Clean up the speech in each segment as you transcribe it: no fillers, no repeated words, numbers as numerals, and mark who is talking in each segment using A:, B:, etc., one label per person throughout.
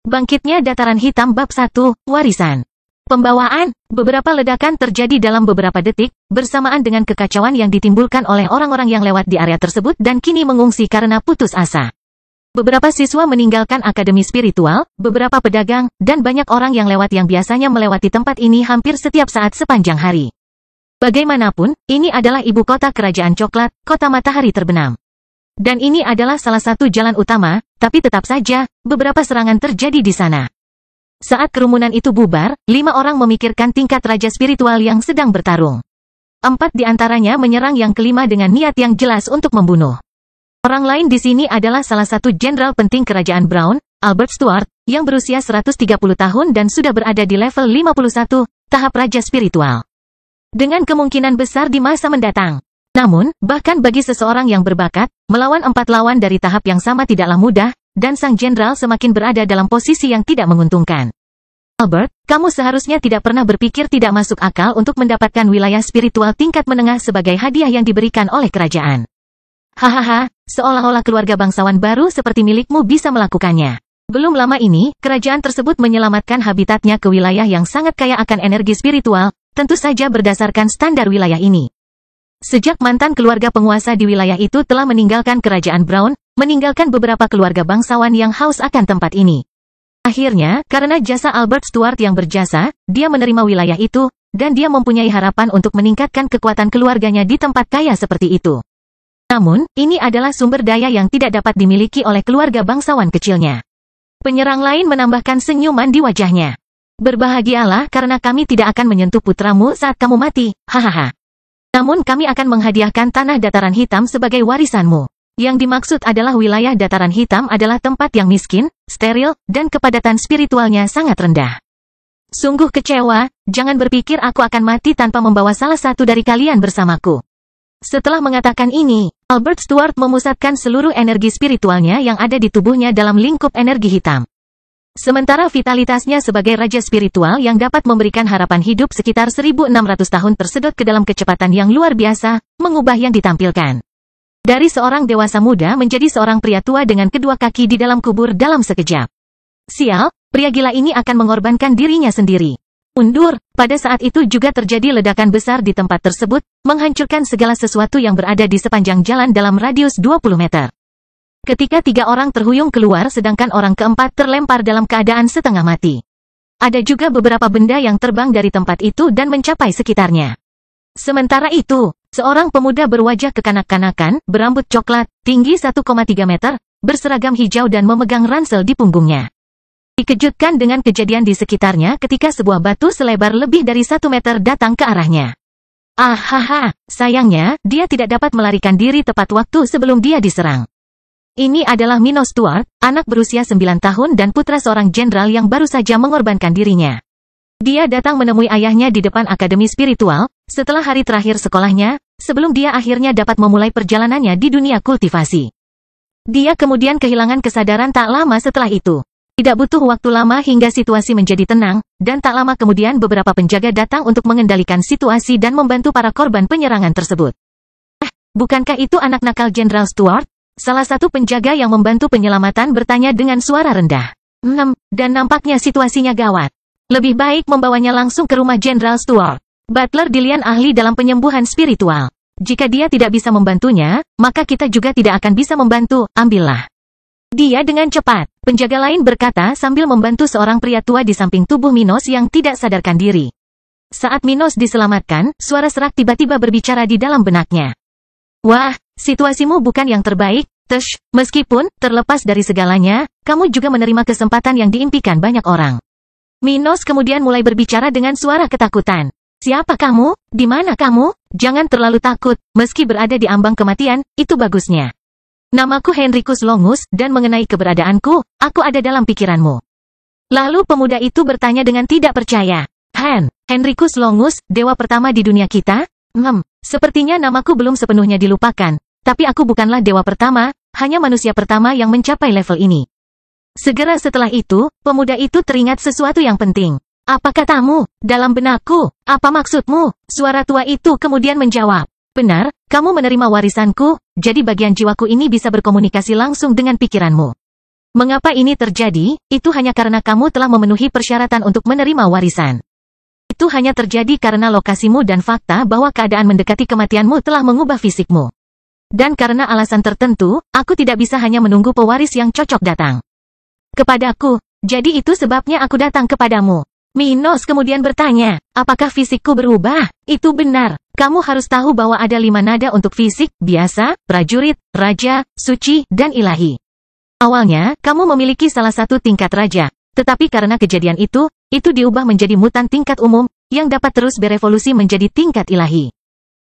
A: Bangkitnya Dataran Hitam Bab 1, Warisan. Pembawaan, beberapa ledakan terjadi dalam beberapa detik, bersamaan dengan kekacauan yang ditimbulkan oleh orang-orang yang lewat di area tersebut dan kini mengungsi karena putus asa. Beberapa siswa meninggalkan akademi spiritual, beberapa pedagang, dan banyak orang yang lewat yang biasanya melewati tempat ini hampir setiap saat sepanjang hari. Bagaimanapun, ini adalah ibu kota kerajaan coklat, kota matahari terbenam. Dan ini adalah salah satu jalan utama, tapi tetap saja, beberapa serangan terjadi di sana. Saat kerumunan itu bubar, 5 orang memikirkan tingkat raja spiritual yang sedang bertarung. 4 di antaranya menyerang yang kelima dengan niat yang jelas untuk membunuh. Orang lain di sini adalah salah satu jenderal penting kerajaan Brown, Albert Stuart, yang berusia 130 tahun dan sudah berada di level 51, tahap raja spiritual. Dengan kemungkinan besar di masa mendatang. Namun, bahkan bagi seseorang yang berbakat, melawan 4 lawan dari tahap yang sama tidaklah mudah, dan sang jenderal semakin berada dalam posisi yang tidak menguntungkan. Albert, kamu seharusnya tidak pernah berpikir tidak masuk akal untuk mendapatkan wilayah spiritual tingkat menengah sebagai hadiah yang diberikan oleh kerajaan. Hahaha, seolah-olah keluarga bangsawan baru seperti milikmu bisa melakukannya. Belum lama ini, kerajaan tersebut menyelamatkan habitatnya ke wilayah yang sangat kaya akan energi spiritual, tentu saja berdasarkan standar wilayah ini. Sejak mantan keluarga penguasa di wilayah itu telah meninggalkan kerajaan Brown, meninggalkan beberapa keluarga bangsawan yang haus akan tempat ini. Akhirnya, karena jasa Albert Stuart yang berjasa, dia menerima wilayah itu, dan dia mempunyai harapan untuk meningkatkan kekuatan keluarganya di tempat kaya seperti itu. Namun, ini adalah sumber daya yang tidak dapat dimiliki oleh keluarga bangsawan kecilnya. Penyerang lain menambahkan senyuman di wajahnya. Berbahagialah karena kami tidak akan menyentuh putramu saat kamu mati, hahaha. Namun kami akan menghadiahkan tanah Dataran Hitam sebagai warisanmu. Yang dimaksud adalah wilayah Dataran Hitam adalah tempat yang miskin, steril, dan kepadatan spiritualnya sangat rendah. Sungguh kecewa, jangan berpikir aku akan mati tanpa membawa salah satu dari kalian bersamaku. Setelah mengatakan ini, Albert Stuart memusatkan seluruh energi spiritualnya yang ada di tubuhnya dalam lingkup energi hitam. Sementara vitalitasnya sebagai raja spiritual yang dapat memberikan harapan hidup sekitar 1600 tahun tersedot ke dalam kecepatan yang luar biasa, mengubah yang ditampilkan. Dari seorang dewasa muda menjadi seorang pria tua dengan kedua kaki di dalam kubur dalam sekejap. Sial, pria gila ini akan mengorbankan dirinya sendiri. Undur, pada saat itu juga terjadi ledakan besar di tempat tersebut, menghancurkan segala sesuatu yang berada di sepanjang jalan dalam radius 20 meter. Ketika 3 orang terhuyung keluar sedangkan orang keempat terlempar dalam keadaan setengah mati. Ada juga beberapa benda yang terbang dari tempat itu dan mencapai sekitarnya. Sementara itu, seorang pemuda berwajah kekanak-kanakan, berambut coklat, tinggi 1,3 meter, berseragam hijau dan memegang ransel di punggungnya. Dikejutkan dengan kejadian di sekitarnya ketika sebuah batu selebar lebih dari 1 meter datang ke arahnya. Ahaha, sayangnya, dia tidak dapat melarikan diri tepat waktu sebelum dia diserang. Ini adalah Minos Stuart, anak berusia 9 tahun dan putra seorang jenderal yang baru saja mengorbankan dirinya. Dia datang menemui ayahnya di depan akademi spiritual, setelah hari terakhir sekolahnya, sebelum dia akhirnya dapat memulai perjalanannya di dunia kultivasi. Dia kemudian kehilangan kesadaran tak lama setelah itu. Tidak butuh waktu lama hingga situasi menjadi tenang, dan tak lama kemudian beberapa penjaga datang untuk mengendalikan situasi dan membantu para korban penyerangan tersebut. Bukankah itu anak nakal Jenderal Stuart? Salah satu penjaga yang membantu penyelamatan bertanya dengan suara rendah. Dan nampaknya situasinya gawat. Lebih baik membawanya langsung ke rumah Jenderal Stuart. Butler Dillian ahli dalam penyembuhan spiritual. Jika dia tidak bisa membantunya, maka kita juga tidak akan bisa membantu, ambillah. Dia dengan cepat, penjaga lain berkata sambil membantu seorang pria tua di samping tubuh Minos yang tidak sadarkan diri. Saat Minos diselamatkan, suara serak tiba-tiba berbicara di dalam benaknya. Wah, situasimu bukan yang terbaik, Tesh, meskipun, terlepas dari segalanya, kamu juga menerima kesempatan yang diimpikan banyak orang. Minos kemudian mulai berbicara dengan suara ketakutan. Siapa kamu? Di mana kamu? Jangan terlalu takut, meski berada di ambang kematian, itu bagusnya. Namaku Henricus Longus, dan mengenai keberadaanku, aku ada dalam pikiranmu. Lalu pemuda itu bertanya dengan tidak percaya. Henricus Longus, dewa pertama di dunia kita? Sepertinya namaku belum sepenuhnya dilupakan, tapi aku bukanlah dewa pertama, hanya manusia pertama yang mencapai level ini. Segera setelah itu, pemuda itu teringat sesuatu yang penting. Apa katamu? Dalam benakku, apa maksudmu? Suara tua itu kemudian menjawab. Benar, kamu menerima warisanku, jadi bagian jiwaku ini bisa berkomunikasi langsung dengan pikiranmu. Mengapa ini terjadi? Itu hanya karena kamu telah memenuhi persyaratan untuk menerima warisan. Itu hanya terjadi karena lokasimu dan fakta bahwa keadaan mendekati kematianmu telah mengubah fisikmu. Dan karena alasan tertentu, aku tidak bisa hanya menunggu pewaris yang cocok datang kepadaku. Jadi itu sebabnya aku datang kepadamu. Minos kemudian bertanya, apakah fisikku berubah? Itu benar. Kamu harus tahu bahwa ada 5 nada untuk fisik, biasa, prajurit, raja, suci, dan ilahi. Awalnya, kamu memiliki salah satu tingkat raja. Tetapi karena kejadian itu diubah menjadi mutan tingkat umum, yang dapat terus berevolusi menjadi tingkat ilahi.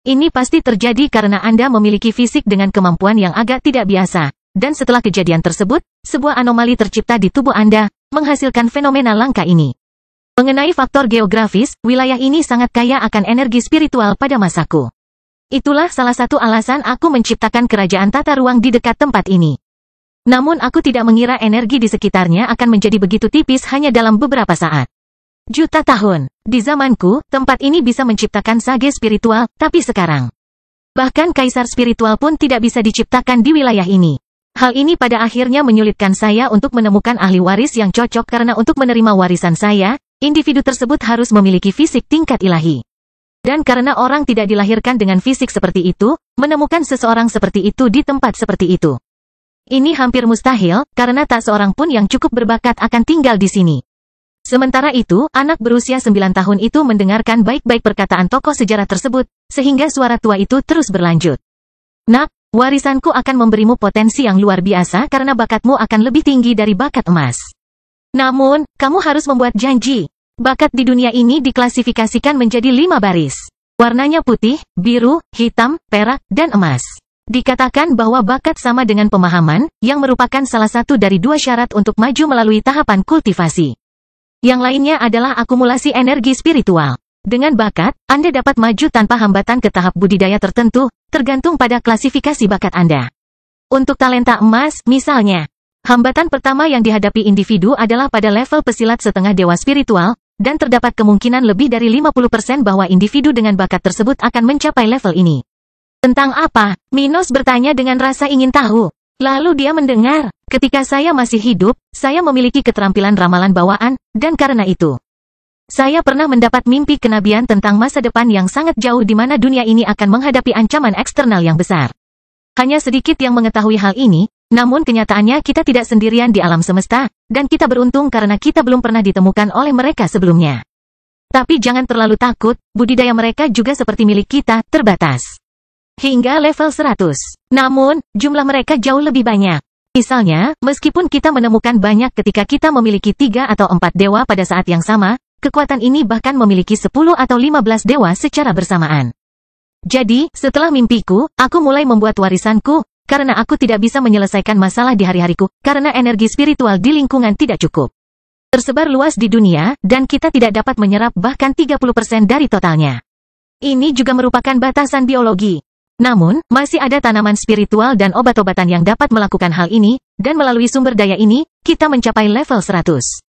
A: Ini pasti terjadi karena Anda memiliki fisik dengan kemampuan yang agak tidak biasa. Dan setelah kejadian tersebut, sebuah anomali tercipta di tubuh Anda, menghasilkan fenomena langka ini. Mengenai faktor geografis, wilayah ini sangat kaya akan energi spiritual pada masaku. Itulah salah satu alasan aku menciptakan kerajaan tata ruang di dekat tempat ini. Namun aku tidak mengira energi di sekitarnya akan menjadi begitu tipis hanya dalam beberapa saat. Juta tahun. Di zamanku, tempat ini bisa menciptakan sage spiritual, tapi sekarang bahkan kaisar spiritual pun tidak bisa diciptakan di wilayah ini. Hal ini pada akhirnya menyulitkan saya untuk menemukan ahli waris yang cocok karena untuk menerima warisan saya, individu tersebut harus memiliki fisik tingkat ilahi. Dan karena orang tidak dilahirkan dengan fisik seperti itu, menemukan seseorang seperti itu di tempat seperti itu ini hampir mustahil, karena tak seorang pun yang cukup berbakat akan tinggal di sini. Sementara itu, anak berusia 9 tahun itu mendengarkan baik-baik perkataan tokoh sejarah tersebut, sehingga suara tua itu terus berlanjut. Nak, warisanku akan memberimu potensi yang luar biasa karena bakatmu akan lebih tinggi dari bakat emas. Namun, kamu harus membuat janji. Bakat di dunia ini diklasifikasikan menjadi 5 baris. Warnanya putih, biru, hitam, perak, dan emas. Dikatakan bahwa bakat sama dengan pemahaman, yang merupakan salah satu dari 2 syarat untuk maju melalui tahapan kultivasi. Yang lainnya adalah akumulasi energi spiritual. Dengan bakat, Anda dapat maju tanpa hambatan ke tahap budidaya tertentu, tergantung pada klasifikasi bakat Anda. Untuk talenta emas, misalnya, hambatan pertama yang dihadapi individu adalah pada level pesilat setengah dewa spiritual, dan terdapat kemungkinan lebih dari 50% bahwa individu dengan bakat tersebut akan mencapai level ini. Tentang apa? Minos bertanya dengan rasa ingin tahu. Lalu dia mendengar, ketika saya masih hidup, saya memiliki keterampilan ramalan bawaan, dan karena itu, saya pernah mendapat mimpi kenabian tentang masa depan yang sangat jauh di mana dunia ini akan menghadapi ancaman eksternal yang besar. Hanya sedikit yang mengetahui hal ini, namun kenyataannya kita tidak sendirian di alam semesta, dan kita beruntung karena kita belum pernah ditemukan oleh mereka sebelumnya. Tapi jangan terlalu takut, budidaya mereka juga seperti milik kita, terbatas. Hingga level 100. Namun, jumlah mereka jauh lebih banyak. Misalnya, meskipun kita menemukan banyak ketika kita memiliki 3 atau 4 dewa pada saat yang sama, kekuatan ini bahkan memiliki 10 atau 15 dewa secara bersamaan. Jadi, setelah mimpiku, aku mulai membuat warisanku, karena aku tidak bisa menyelesaikan masalah di hari-hariku, karena energi spiritual di lingkungan tidak cukup tersebar luas di dunia, dan kita tidak dapat menyerap bahkan 30% dari totalnya. Ini juga merupakan batasan biologi. Namun, masih ada tanaman spiritual dan obat-obatan yang dapat melakukan hal ini, dan melalui sumber daya ini, kita mencapai level 100.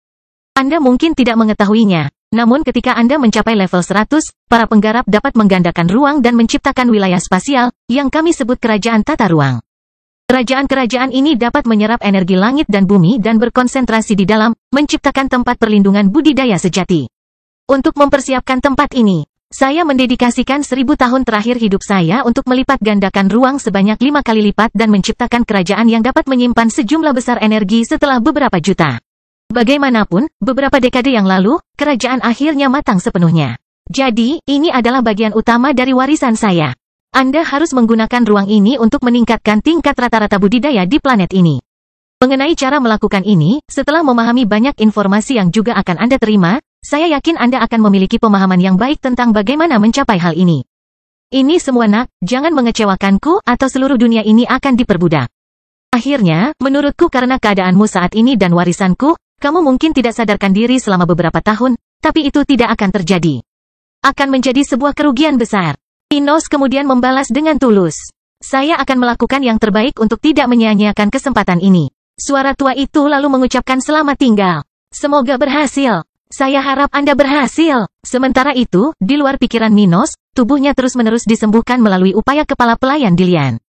A: Anda mungkin tidak mengetahuinya, namun ketika Anda mencapai level 100, para penggarap dapat menggandakan ruang dan menciptakan wilayah spasial, yang kami sebut kerajaan tata ruang. Kerajaan-kerajaan ini dapat menyerap energi langit dan bumi dan berkonsentrasi di dalam, menciptakan tempat perlindungan budidaya sejati. Untuk mempersiapkan tempat ini, saya mendedikasikan 1000 tahun terakhir hidup saya untuk melipat gandakan ruang sebanyak 5 kali lipat dan menciptakan kerajaan yang dapat menyimpan sejumlah besar energi setelah beberapa juta. Bagaimanapun, beberapa dekade yang lalu, kerajaan akhirnya matang sepenuhnya. Jadi, ini adalah bagian utama dari warisan saya. Anda harus menggunakan ruang ini untuk meningkatkan tingkat rata-rata budidaya di planet ini. Mengenai cara melakukan ini, setelah memahami banyak informasi yang juga akan Anda terima, saya yakin Anda akan memiliki pemahaman yang baik tentang bagaimana mencapai hal ini. Ini semua nak, jangan mengecewakanku atau seluruh dunia ini akan diperbudak. Akhirnya, menurutku karena keadaanmu saat ini dan warisanku, kamu mungkin tidak sadarkan diri selama beberapa tahun, tapi itu tidak akan terjadi. Akan menjadi sebuah kerugian besar. Minos kemudian membalas dengan tulus. Saya akan melakukan yang terbaik untuk tidak menyia-nyiakan kesempatan ini. Suara tua itu lalu mengucapkan selamat tinggal. Semoga berhasil. Saya harap Anda berhasil. Sementara itu, di luar pikiran Minos, tubuhnya terus-menerus disembuhkan melalui upaya kepala pelayan Dilian.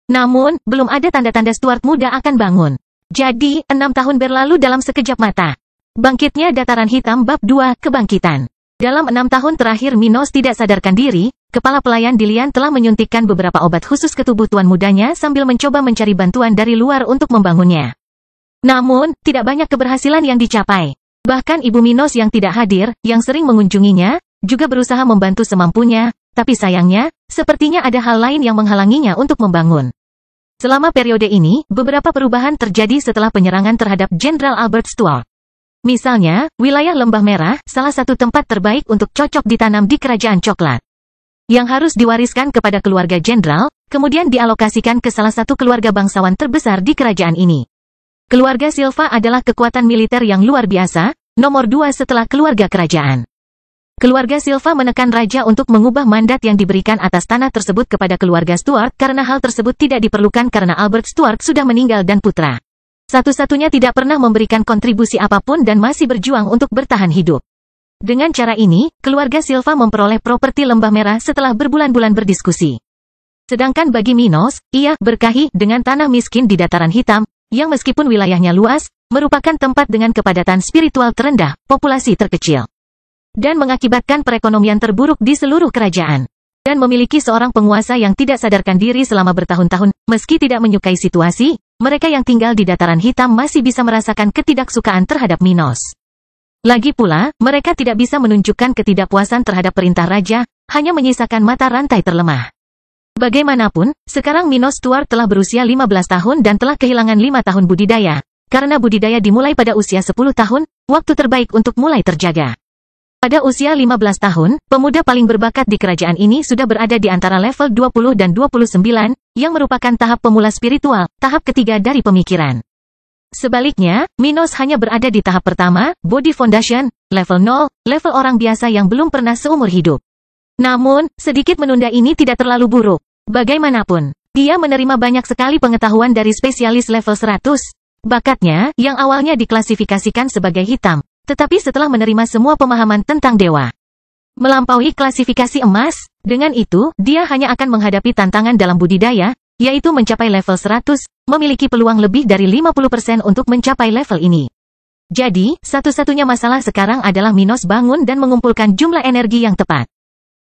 A: Namun, belum ada tanda-tanda Stuart muda akan bangun. Jadi, 6 tahun berlalu dalam sekejap mata. Bangkitnya dataran hitam bab 2, kebangkitan. Dalam 6 tahun terakhir Minos tidak sadarkan diri, kepala pelayan Dilian telah menyuntikkan beberapa obat khusus ke tubuh tuan mudanya sambil mencoba mencari bantuan dari luar untuk membangunnya. Namun, tidak banyak keberhasilan yang dicapai. Bahkan ibu Minos yang tidak hadir, yang sering mengunjunginya, juga berusaha membantu semampunya, tapi sayangnya, sepertinya ada hal lain yang menghalanginya untuk membangun. Selama periode ini, beberapa perubahan terjadi setelah penyerangan terhadap Jenderal Albert Stuart. Misalnya, wilayah Lembah Merah, salah satu tempat terbaik untuk cocok ditanam di Kerajaan Coklat. Yang harus diwariskan kepada keluarga jenderal, kemudian dialokasikan ke salah satu keluarga bangsawan terbesar di kerajaan ini. Keluarga Silva adalah kekuatan militer yang luar biasa, nomor 2 setelah keluarga kerajaan. Keluarga Silva menekan raja untuk mengubah mandat yang diberikan atas tanah tersebut kepada keluarga Stuart karena hal tersebut tidak diperlukan karena Albert Stuart sudah meninggal dan putra satu-satunya tidak pernah memberikan kontribusi apapun dan masih berjuang untuk bertahan hidup. Dengan cara ini, keluarga Silva memperoleh properti Lembah Merah setelah berbulan-bulan berdiskusi. Sedangkan bagi Minos, ia berkahhi dengan tanah miskin di dataran hitam, yang meskipun wilayahnya luas, merupakan tempat dengan kepadatan spiritual terendah, populasi terkecil, dan mengakibatkan perekonomian terburuk di seluruh kerajaan. Dan memiliki seorang penguasa yang tidak sadarkan diri selama bertahun-tahun, meski tidak menyukai situasi, mereka yang tinggal di dataran hitam masih bisa merasakan ketidaksukaan terhadap Minos. Lagi pula, mereka tidak bisa menunjukkan ketidakpuasan terhadap perintah raja, hanya menyisakan mata rantai terlemah. Bagaimanapun, sekarang Minos Stuart telah berusia 15 tahun dan telah kehilangan 5 tahun budidaya. Karena budidaya dimulai pada usia 10 tahun, waktu terbaik untuk mulai terjaga. Pada usia 15 tahun, pemuda paling berbakat di kerajaan ini sudah berada di antara level 20 dan 29, yang merupakan tahap pemula spiritual, tahap ketiga dari pemikiran. Sebaliknya, Minos hanya berada di tahap pertama, Body Foundation, level 0, level orang biasa yang belum pernah seumur hidup. Namun, sedikit menunda ini tidak terlalu buruk. Bagaimanapun, dia menerima banyak sekali pengetahuan dari spesialis level 100. Bakatnya, yang awalnya diklasifikasikan sebagai hitam, tetapi setelah menerima semua pemahaman tentang dewa, melampaui klasifikasi emas. Dengan itu, dia hanya akan menghadapi tantangan dalam budidaya, yaitu mencapai level 100, memiliki peluang lebih dari 50% untuk mencapai level ini. Jadi, satu-satunya masalah sekarang adalah Minos bangun dan mengumpulkan jumlah energi yang tepat.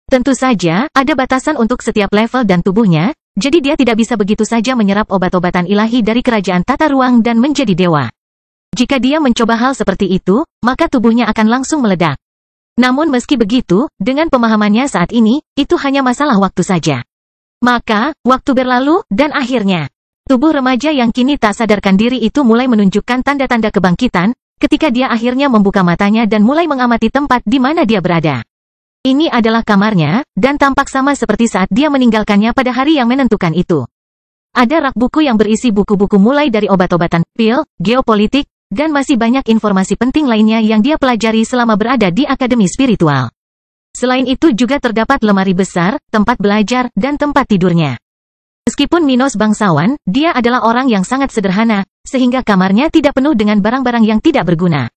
A: Tentu saja, ada batasan untuk setiap level dan tubuhnya, jadi dia tidak bisa begitu saja menyerap obat-obatan ilahi dari kerajaan tata ruang dan menjadi dewa. Jika dia mencoba hal seperti itu, maka tubuhnya akan langsung meledak. Namun meski begitu, dengan pemahamannya saat ini, itu hanya masalah waktu saja. Maka, waktu berlalu, dan akhirnya, tubuh remaja yang kini tak sadarkan diri itu mulai menunjukkan tanda-tanda kebangkitan, ketika dia akhirnya membuka matanya dan mulai mengamati tempat di mana dia berada. Ini adalah kamarnya, dan tampak sama seperti saat dia meninggalkannya pada hari yang menentukan itu. Ada rak buku yang berisi buku-buku mulai dari obat-obatan, pil, geopolitik, dan masih banyak informasi penting lainnya yang dia pelajari selama berada di akademi spiritual. Selain itu juga terdapat lemari besar, tempat belajar, dan tempat tidurnya. Meskipun Minos bangsawan, dia adalah orang yang sangat sederhana, sehingga kamarnya tidak penuh dengan barang-barang yang tidak berguna.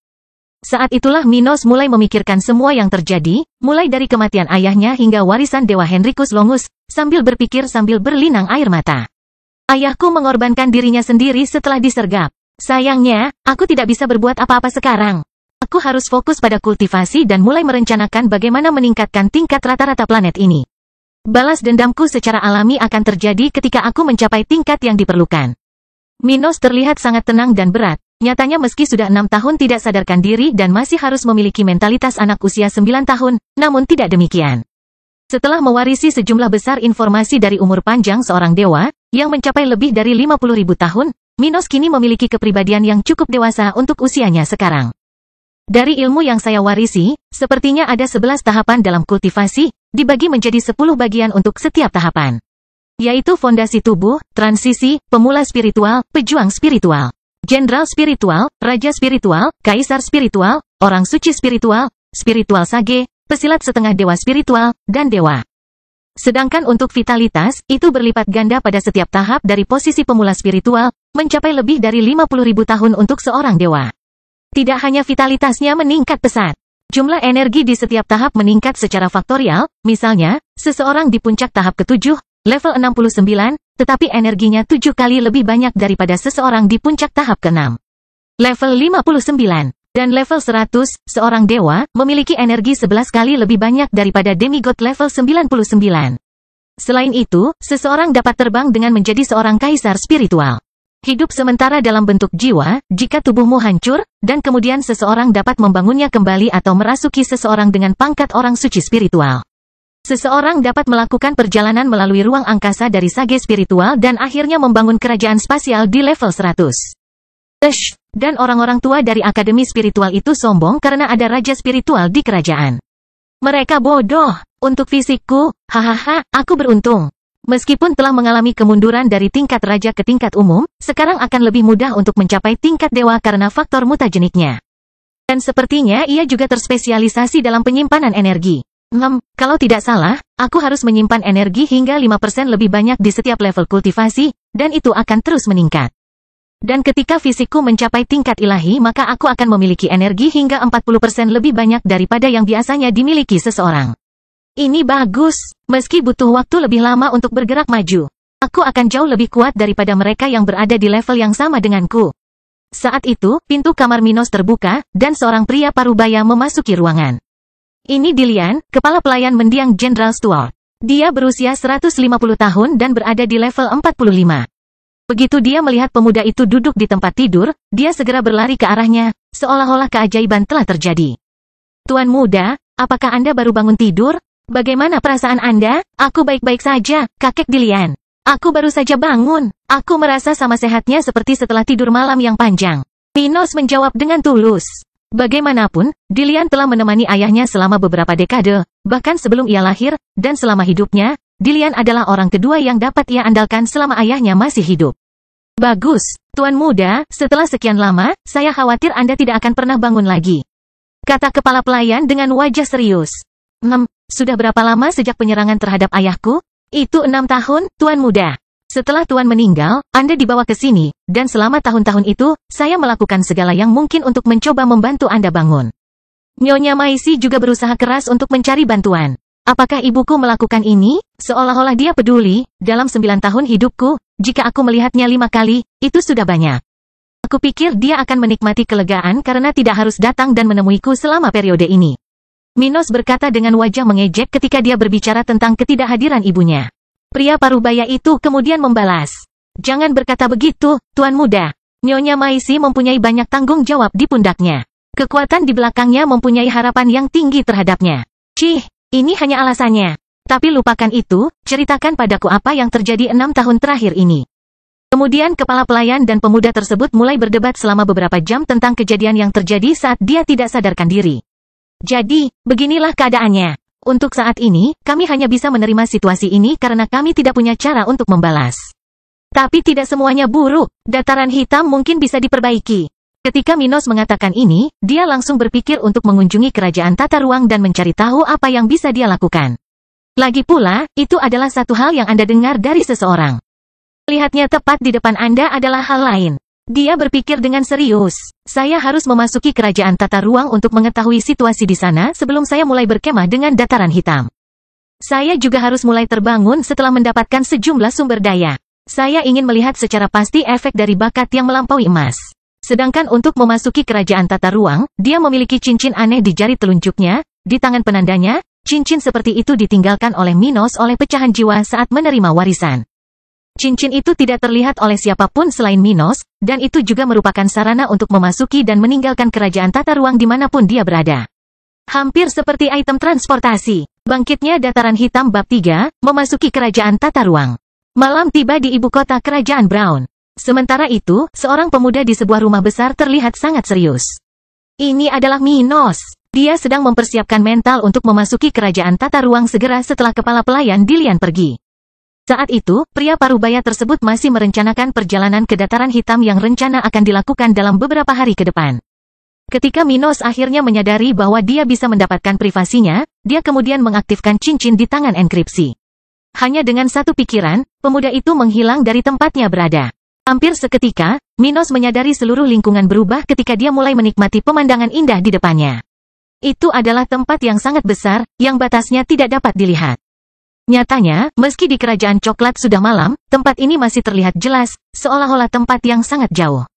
A: Saat itulah Minos mulai memikirkan semua yang terjadi, mulai dari kematian ayahnya hingga warisan Dewa Henricus Longus, sambil berpikir sambil berlinang air mata. Ayahku mengorbankan dirinya sendiri setelah disergap. Sayangnya, aku tidak bisa berbuat apa-apa sekarang. Aku harus fokus pada kultivasi dan mulai merencanakan bagaimana meningkatkan tingkat rata-rata planet ini. Balas dendamku secara alami akan terjadi ketika aku mencapai tingkat yang diperlukan. Minos terlihat sangat tenang dan berat. Nyatanya meski sudah 6 tahun tidak sadarkan diri dan masih harus memiliki mentalitas anak usia 9 tahun, namun tidak demikian. Setelah mewarisi sejumlah besar informasi dari umur panjang seorang dewa, yang mencapai lebih dari 50.000 tahun, Minos kini memiliki kepribadian yang cukup dewasa untuk usianya sekarang. Dari ilmu yang saya warisi, sepertinya ada 11 tahapan dalam kultivasi, dibagi menjadi 10 bagian untuk setiap tahapan. Yaitu fondasi tubuh, transisi, pemula spiritual, pejuang spiritual, jenderal spiritual, raja spiritual, kaisar spiritual, orang suci spiritual, spiritual sage, pesilat setengah dewa spiritual, dan dewa. Sedangkan untuk vitalitas, itu berlipat ganda pada setiap tahap dari posisi pemula spiritual, mencapai lebih dari 50.000 tahun untuk seorang dewa. Tidak hanya vitalitasnya meningkat pesat, jumlah energi di setiap tahap meningkat secara faktorial, misalnya, seseorang di puncak tahap ke-7, level 69, tetapi energinya 7 kali lebih banyak daripada seseorang di puncak tahap ke-6. Level 59 dan level 100, seorang dewa memiliki energi 11 kali lebih banyak daripada demigod level 99. Selain itu, seseorang dapat terbang dengan menjadi seorang kaisar spiritual. Hidup sementara dalam bentuk jiwa, jika tubuhmu hancur, dan kemudian seseorang dapat membangunnya kembali atau merasuki seseorang dengan pangkat orang suci spiritual. Seseorang dapat melakukan perjalanan melalui ruang angkasa dari sage spiritual dan akhirnya membangun kerajaan spasial di level 100. Dan orang-orang tua dari akademi spiritual itu sombong karena ada raja spiritual di kerajaan. Mereka bodoh. Untuk fisikku, hahaha, aku beruntung. Meskipun telah mengalami kemunduran dari tingkat raja ke tingkat umum, sekarang akan lebih mudah untuk mencapai tingkat dewa karena faktor mutageniknya. Dan sepertinya ia juga terspesialisasi dalam penyimpanan energi. Kalau tidak salah, aku harus menyimpan energi hingga 5% lebih banyak di setiap level kultivasi, dan itu akan terus meningkat. Dan ketika fisikku mencapai tingkat ilahi maka aku akan memiliki energi hingga 40% lebih banyak daripada yang biasanya dimiliki seseorang. Ini bagus, meski butuh waktu lebih lama untuk bergerak maju. Aku akan jauh lebih kuat daripada mereka yang berada di level yang sama denganku. Saat itu, pintu kamar Minos terbuka, dan seorang pria parubaya memasuki ruangan. Ini Dillian, kepala pelayan mendiang Jenderal Stuart. Dia berusia 150 tahun dan berada di level 45. Begitu dia melihat pemuda itu duduk di tempat tidur, dia segera berlari ke arahnya, seolah-olah keajaiban telah terjadi. Tuan muda, apakah Anda baru bangun tidur? Bagaimana perasaan Anda? Aku baik-baik saja, kakek Dillian. Aku baru saja bangun. Aku merasa sama sehatnya seperti setelah tidur malam yang panjang. Minos menjawab dengan tulus. Bagaimanapun, Dillian telah menemani ayahnya selama beberapa dekade, bahkan sebelum ia lahir, dan selama hidupnya, Dillian adalah orang kedua yang dapat ia andalkan selama ayahnya masih hidup. Bagus, Tuan muda, setelah sekian lama, saya khawatir Anda tidak akan pernah bangun lagi. Kata kepala pelayan dengan wajah serius. Sudah berapa lama sejak penyerangan terhadap ayahku? Itu 6 tahun, Tuan muda. Setelah Tuan meninggal, Anda dibawa ke sini, dan selama tahun-tahun itu, saya melakukan segala yang mungkin untuk mencoba membantu Anda bangun. Nyonya Maisi juga berusaha keras untuk mencari bantuan. Apakah ibuku melakukan ini? Seolah-olah dia peduli. Dalam 9 tahun hidupku, jika aku melihatnya 5 kali, itu sudah banyak. Aku pikir dia akan menikmati kelegaan karena tidak harus datang dan menemuiku selama periode ini. Minos berkata dengan wajah mengejek ketika dia berbicara tentang ketidakhadiran ibunya. Pria parubaya itu kemudian membalas. Jangan berkata begitu, Tuan muda. Nyonya Maisi mempunyai banyak tanggung jawab di pundaknya. Kekuatan di belakangnya mempunyai harapan yang tinggi terhadapnya. Ini hanya alasannya. Tapi lupakan itu, ceritakan padaku apa yang terjadi 6 tahun terakhir ini. Kemudian kepala pelayan dan pemuda tersebut mulai berdebat selama beberapa jam tentang kejadian yang terjadi saat dia tidak sadarkan diri. Jadi, beginilah keadaannya. Untuk saat ini, kami hanya bisa menerima situasi ini karena kami tidak punya cara untuk membalas. Tapi tidak semuanya buruk, dataran hitam mungkin bisa diperbaiki. Ketika Minos mengatakan ini, dia langsung berpikir untuk mengunjungi kerajaan tata ruang dan mencari tahu apa yang bisa dia lakukan. Lagi pula, itu adalah satu hal yang Anda dengar dari seseorang. Lihatnya tepat di depan Anda adalah hal lain. Dia berpikir dengan serius. Saya harus memasuki kerajaan tata ruang untuk mengetahui situasi di sana sebelum saya mulai berkemah dengan dataran hitam. Saya juga harus mulai terbangun setelah mendapatkan sejumlah sumber daya. Saya ingin melihat secara pasti efek dari bakat yang melampaui emas. Sedangkan untuk memasuki kerajaan tata ruang, dia memiliki cincin aneh di jari telunjuknya, di tangan penandanya, cincin seperti itu ditinggalkan oleh Minos oleh pecahan jiwa saat menerima warisan. Cincin itu tidak terlihat oleh siapapun selain Minos, dan itu juga merupakan sarana untuk memasuki dan meninggalkan kerajaan tata ruang dimanapun dia berada. Hampir seperti item transportasi. Bangkitnya dataran hitam bab 3, memasuki kerajaan tata ruang. Malam tiba di ibu kota kerajaan Brown. Sementara itu, seorang pemuda di sebuah rumah besar terlihat sangat serius. Ini adalah Minos. Dia sedang mempersiapkan mental untuk memasuki kerajaan tata ruang segera setelah kepala pelayan Dillian pergi. Saat itu, pria parubaya tersebut masih merencanakan perjalanan ke dataran hitam yang rencana akan dilakukan dalam beberapa hari ke depan. Ketika Minos akhirnya menyadari bahwa dia bisa mendapatkan privasinya, dia kemudian mengaktifkan cincin di tangan enkripsi. Hanya dengan satu pikiran, pemuda itu menghilang dari tempatnya berada. Hampir seketika, Minos menyadari seluruh lingkungan berubah ketika dia mulai menikmati pemandangan indah di depannya. Itu adalah tempat yang sangat besar, yang batasnya tidak dapat dilihat. Nyatanya, meski di kerajaan coklat sudah malam, tempat ini masih terlihat jelas, seolah-olah tempat yang sangat jauh.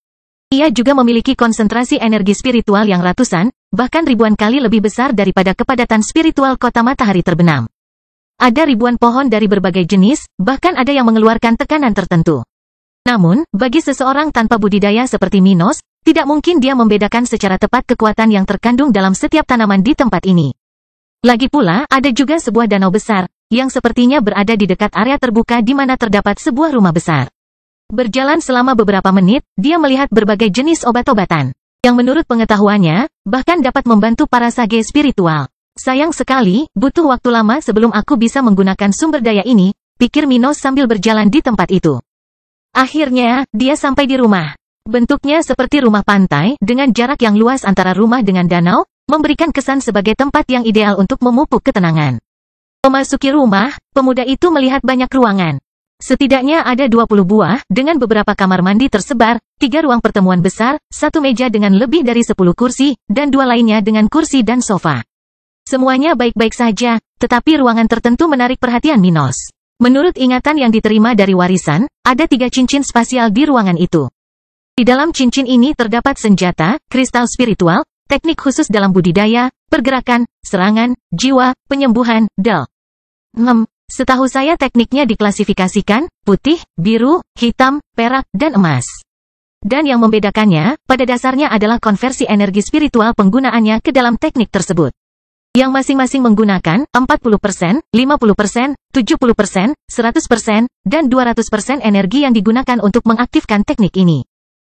A: Ia juga memiliki konsentrasi energi spiritual yang ratusan, bahkan ribuan kali lebih besar daripada kepadatan spiritual kota matahari terbenam. Ada ribuan pohon dari berbagai jenis, bahkan ada yang mengeluarkan tekanan tertentu. Namun, bagi seseorang tanpa budidaya seperti Minos, tidak mungkin dia membedakan secara tepat kekuatan yang terkandung dalam setiap tanaman di tempat ini. Lagi pula, ada juga sebuah danau besar, yang sepertinya berada di dekat area terbuka di mana terdapat sebuah rumah besar. Berjalan selama beberapa menit, dia melihat berbagai jenis obat-obatan, yang menurut pengetahuannya, bahkan dapat membantu para sage spiritual. Sayang sekali, butuh waktu lama sebelum aku bisa menggunakan sumber daya ini, pikir Minos sambil berjalan di tempat itu. Akhirnya, dia sampai di rumah. Bentuknya seperti rumah pantai, dengan jarak yang luas antara rumah dengan danau, memberikan kesan sebagai tempat yang ideal untuk memupuk ketenangan. Memasuki rumah, pemuda itu melihat banyak ruangan. Setidaknya ada 20 buah, dengan beberapa kamar mandi tersebar, 3 ruang pertemuan besar, 1 meja dengan lebih dari 10 kursi, dan 2 lainnya dengan kursi dan sofa. Semuanya baik-baik saja, tetapi ruangan tertentu menarik perhatian Minos. Menurut ingatan yang diterima dari warisan, ada 3 cincin spasial di ruangan itu. Di dalam cincin ini terdapat senjata, kristal spiritual, teknik khusus dalam budidaya, pergerakan, serangan, jiwa, penyembuhan, setahu saya tekniknya diklasifikasikan, putih, biru, hitam, perak, dan emas. Dan yang membedakannya, pada dasarnya adalah konversi energi spiritual penggunaannya ke dalam teknik tersebut. Yang masing-masing menggunakan 40%, 50%, 70%, 100%, dan 200% energi yang digunakan untuk mengaktifkan teknik ini.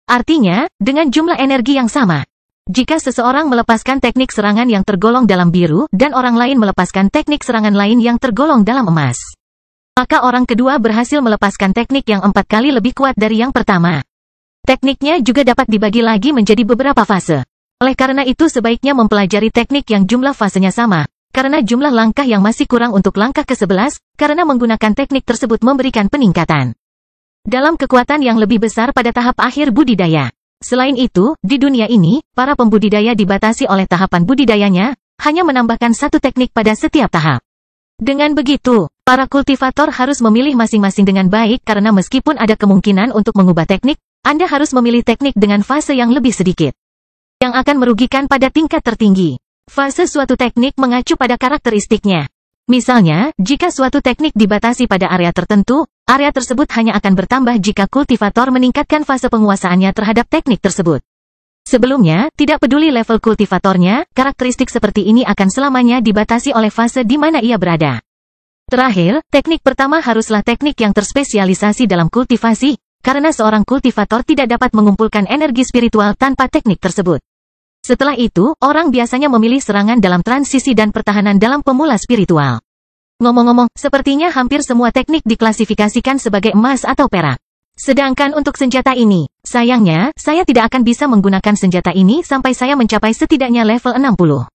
A: Artinya, dengan jumlah energi yang sama. Jika seseorang melepaskan teknik serangan yang tergolong dalam biru, dan orang lain melepaskan teknik serangan lain yang tergolong dalam emas, maka orang kedua berhasil melepaskan teknik yang 4 kali lebih kuat dari yang pertama. Tekniknya juga dapat dibagi lagi menjadi beberapa fase. Oleh karena itu sebaiknya mempelajari teknik yang jumlah fasenya sama, karena jumlah langkah yang masih kurang untuk langkah ke-11, karena menggunakan teknik tersebut memberikan peningkatan dalam kekuatan yang lebih besar pada tahap akhir budidaya. Selain itu, di dunia ini, para pembudidaya dibatasi oleh tahapan budidayanya, hanya menambahkan 1 teknik pada setiap tahap. Dengan begitu, para kultivator harus memilih masing-masing dengan baik karena meskipun ada kemungkinan untuk mengubah teknik, Anda harus memilih teknik dengan fase yang lebih sedikit, yang akan merugikan pada tingkat tertinggi. Fase suatu teknik mengacu pada karakteristiknya. Misalnya, jika suatu teknik dibatasi pada area tertentu, area tersebut hanya akan bertambah jika kultivator meningkatkan fase penguasaannya terhadap teknik tersebut. Sebelumnya, tidak peduli level kultivatornya, karakteristik seperti ini akan selamanya dibatasi oleh fase di mana ia berada. Terakhir, teknik pertama haruslah teknik yang terspesialisasi dalam kultivasi, karena seorang kultivator tidak dapat mengumpulkan energi spiritual tanpa teknik tersebut. Setelah itu, orang biasanya memilih serangan dalam transisi dan pertahanan dalam pemula spiritual. Ngomong-ngomong, sepertinya hampir semua teknik diklasifikasikan sebagai emas atau perak. Sedangkan untuk senjata ini, sayangnya, saya tidak akan bisa menggunakan senjata ini sampai saya mencapai setidaknya level 60.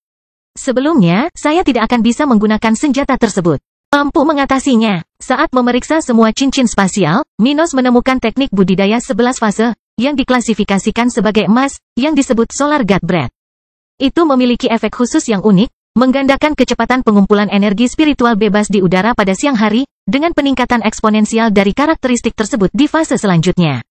A: Sebelumnya, saya tidak akan bisa menggunakan senjata tersebut. Mampu mengatasinya. Saat memeriksa semua cincin spasial, Minos menemukan teknik budidaya 11 fase, yang diklasifikasikan sebagai emas, yang disebut Solar God Breath. Itu memiliki efek khusus yang unik, menggandakan kecepatan pengumpulan energi spiritual bebas di udara pada siang hari, dengan peningkatan eksponensial dari karakteristik tersebut di fase selanjutnya.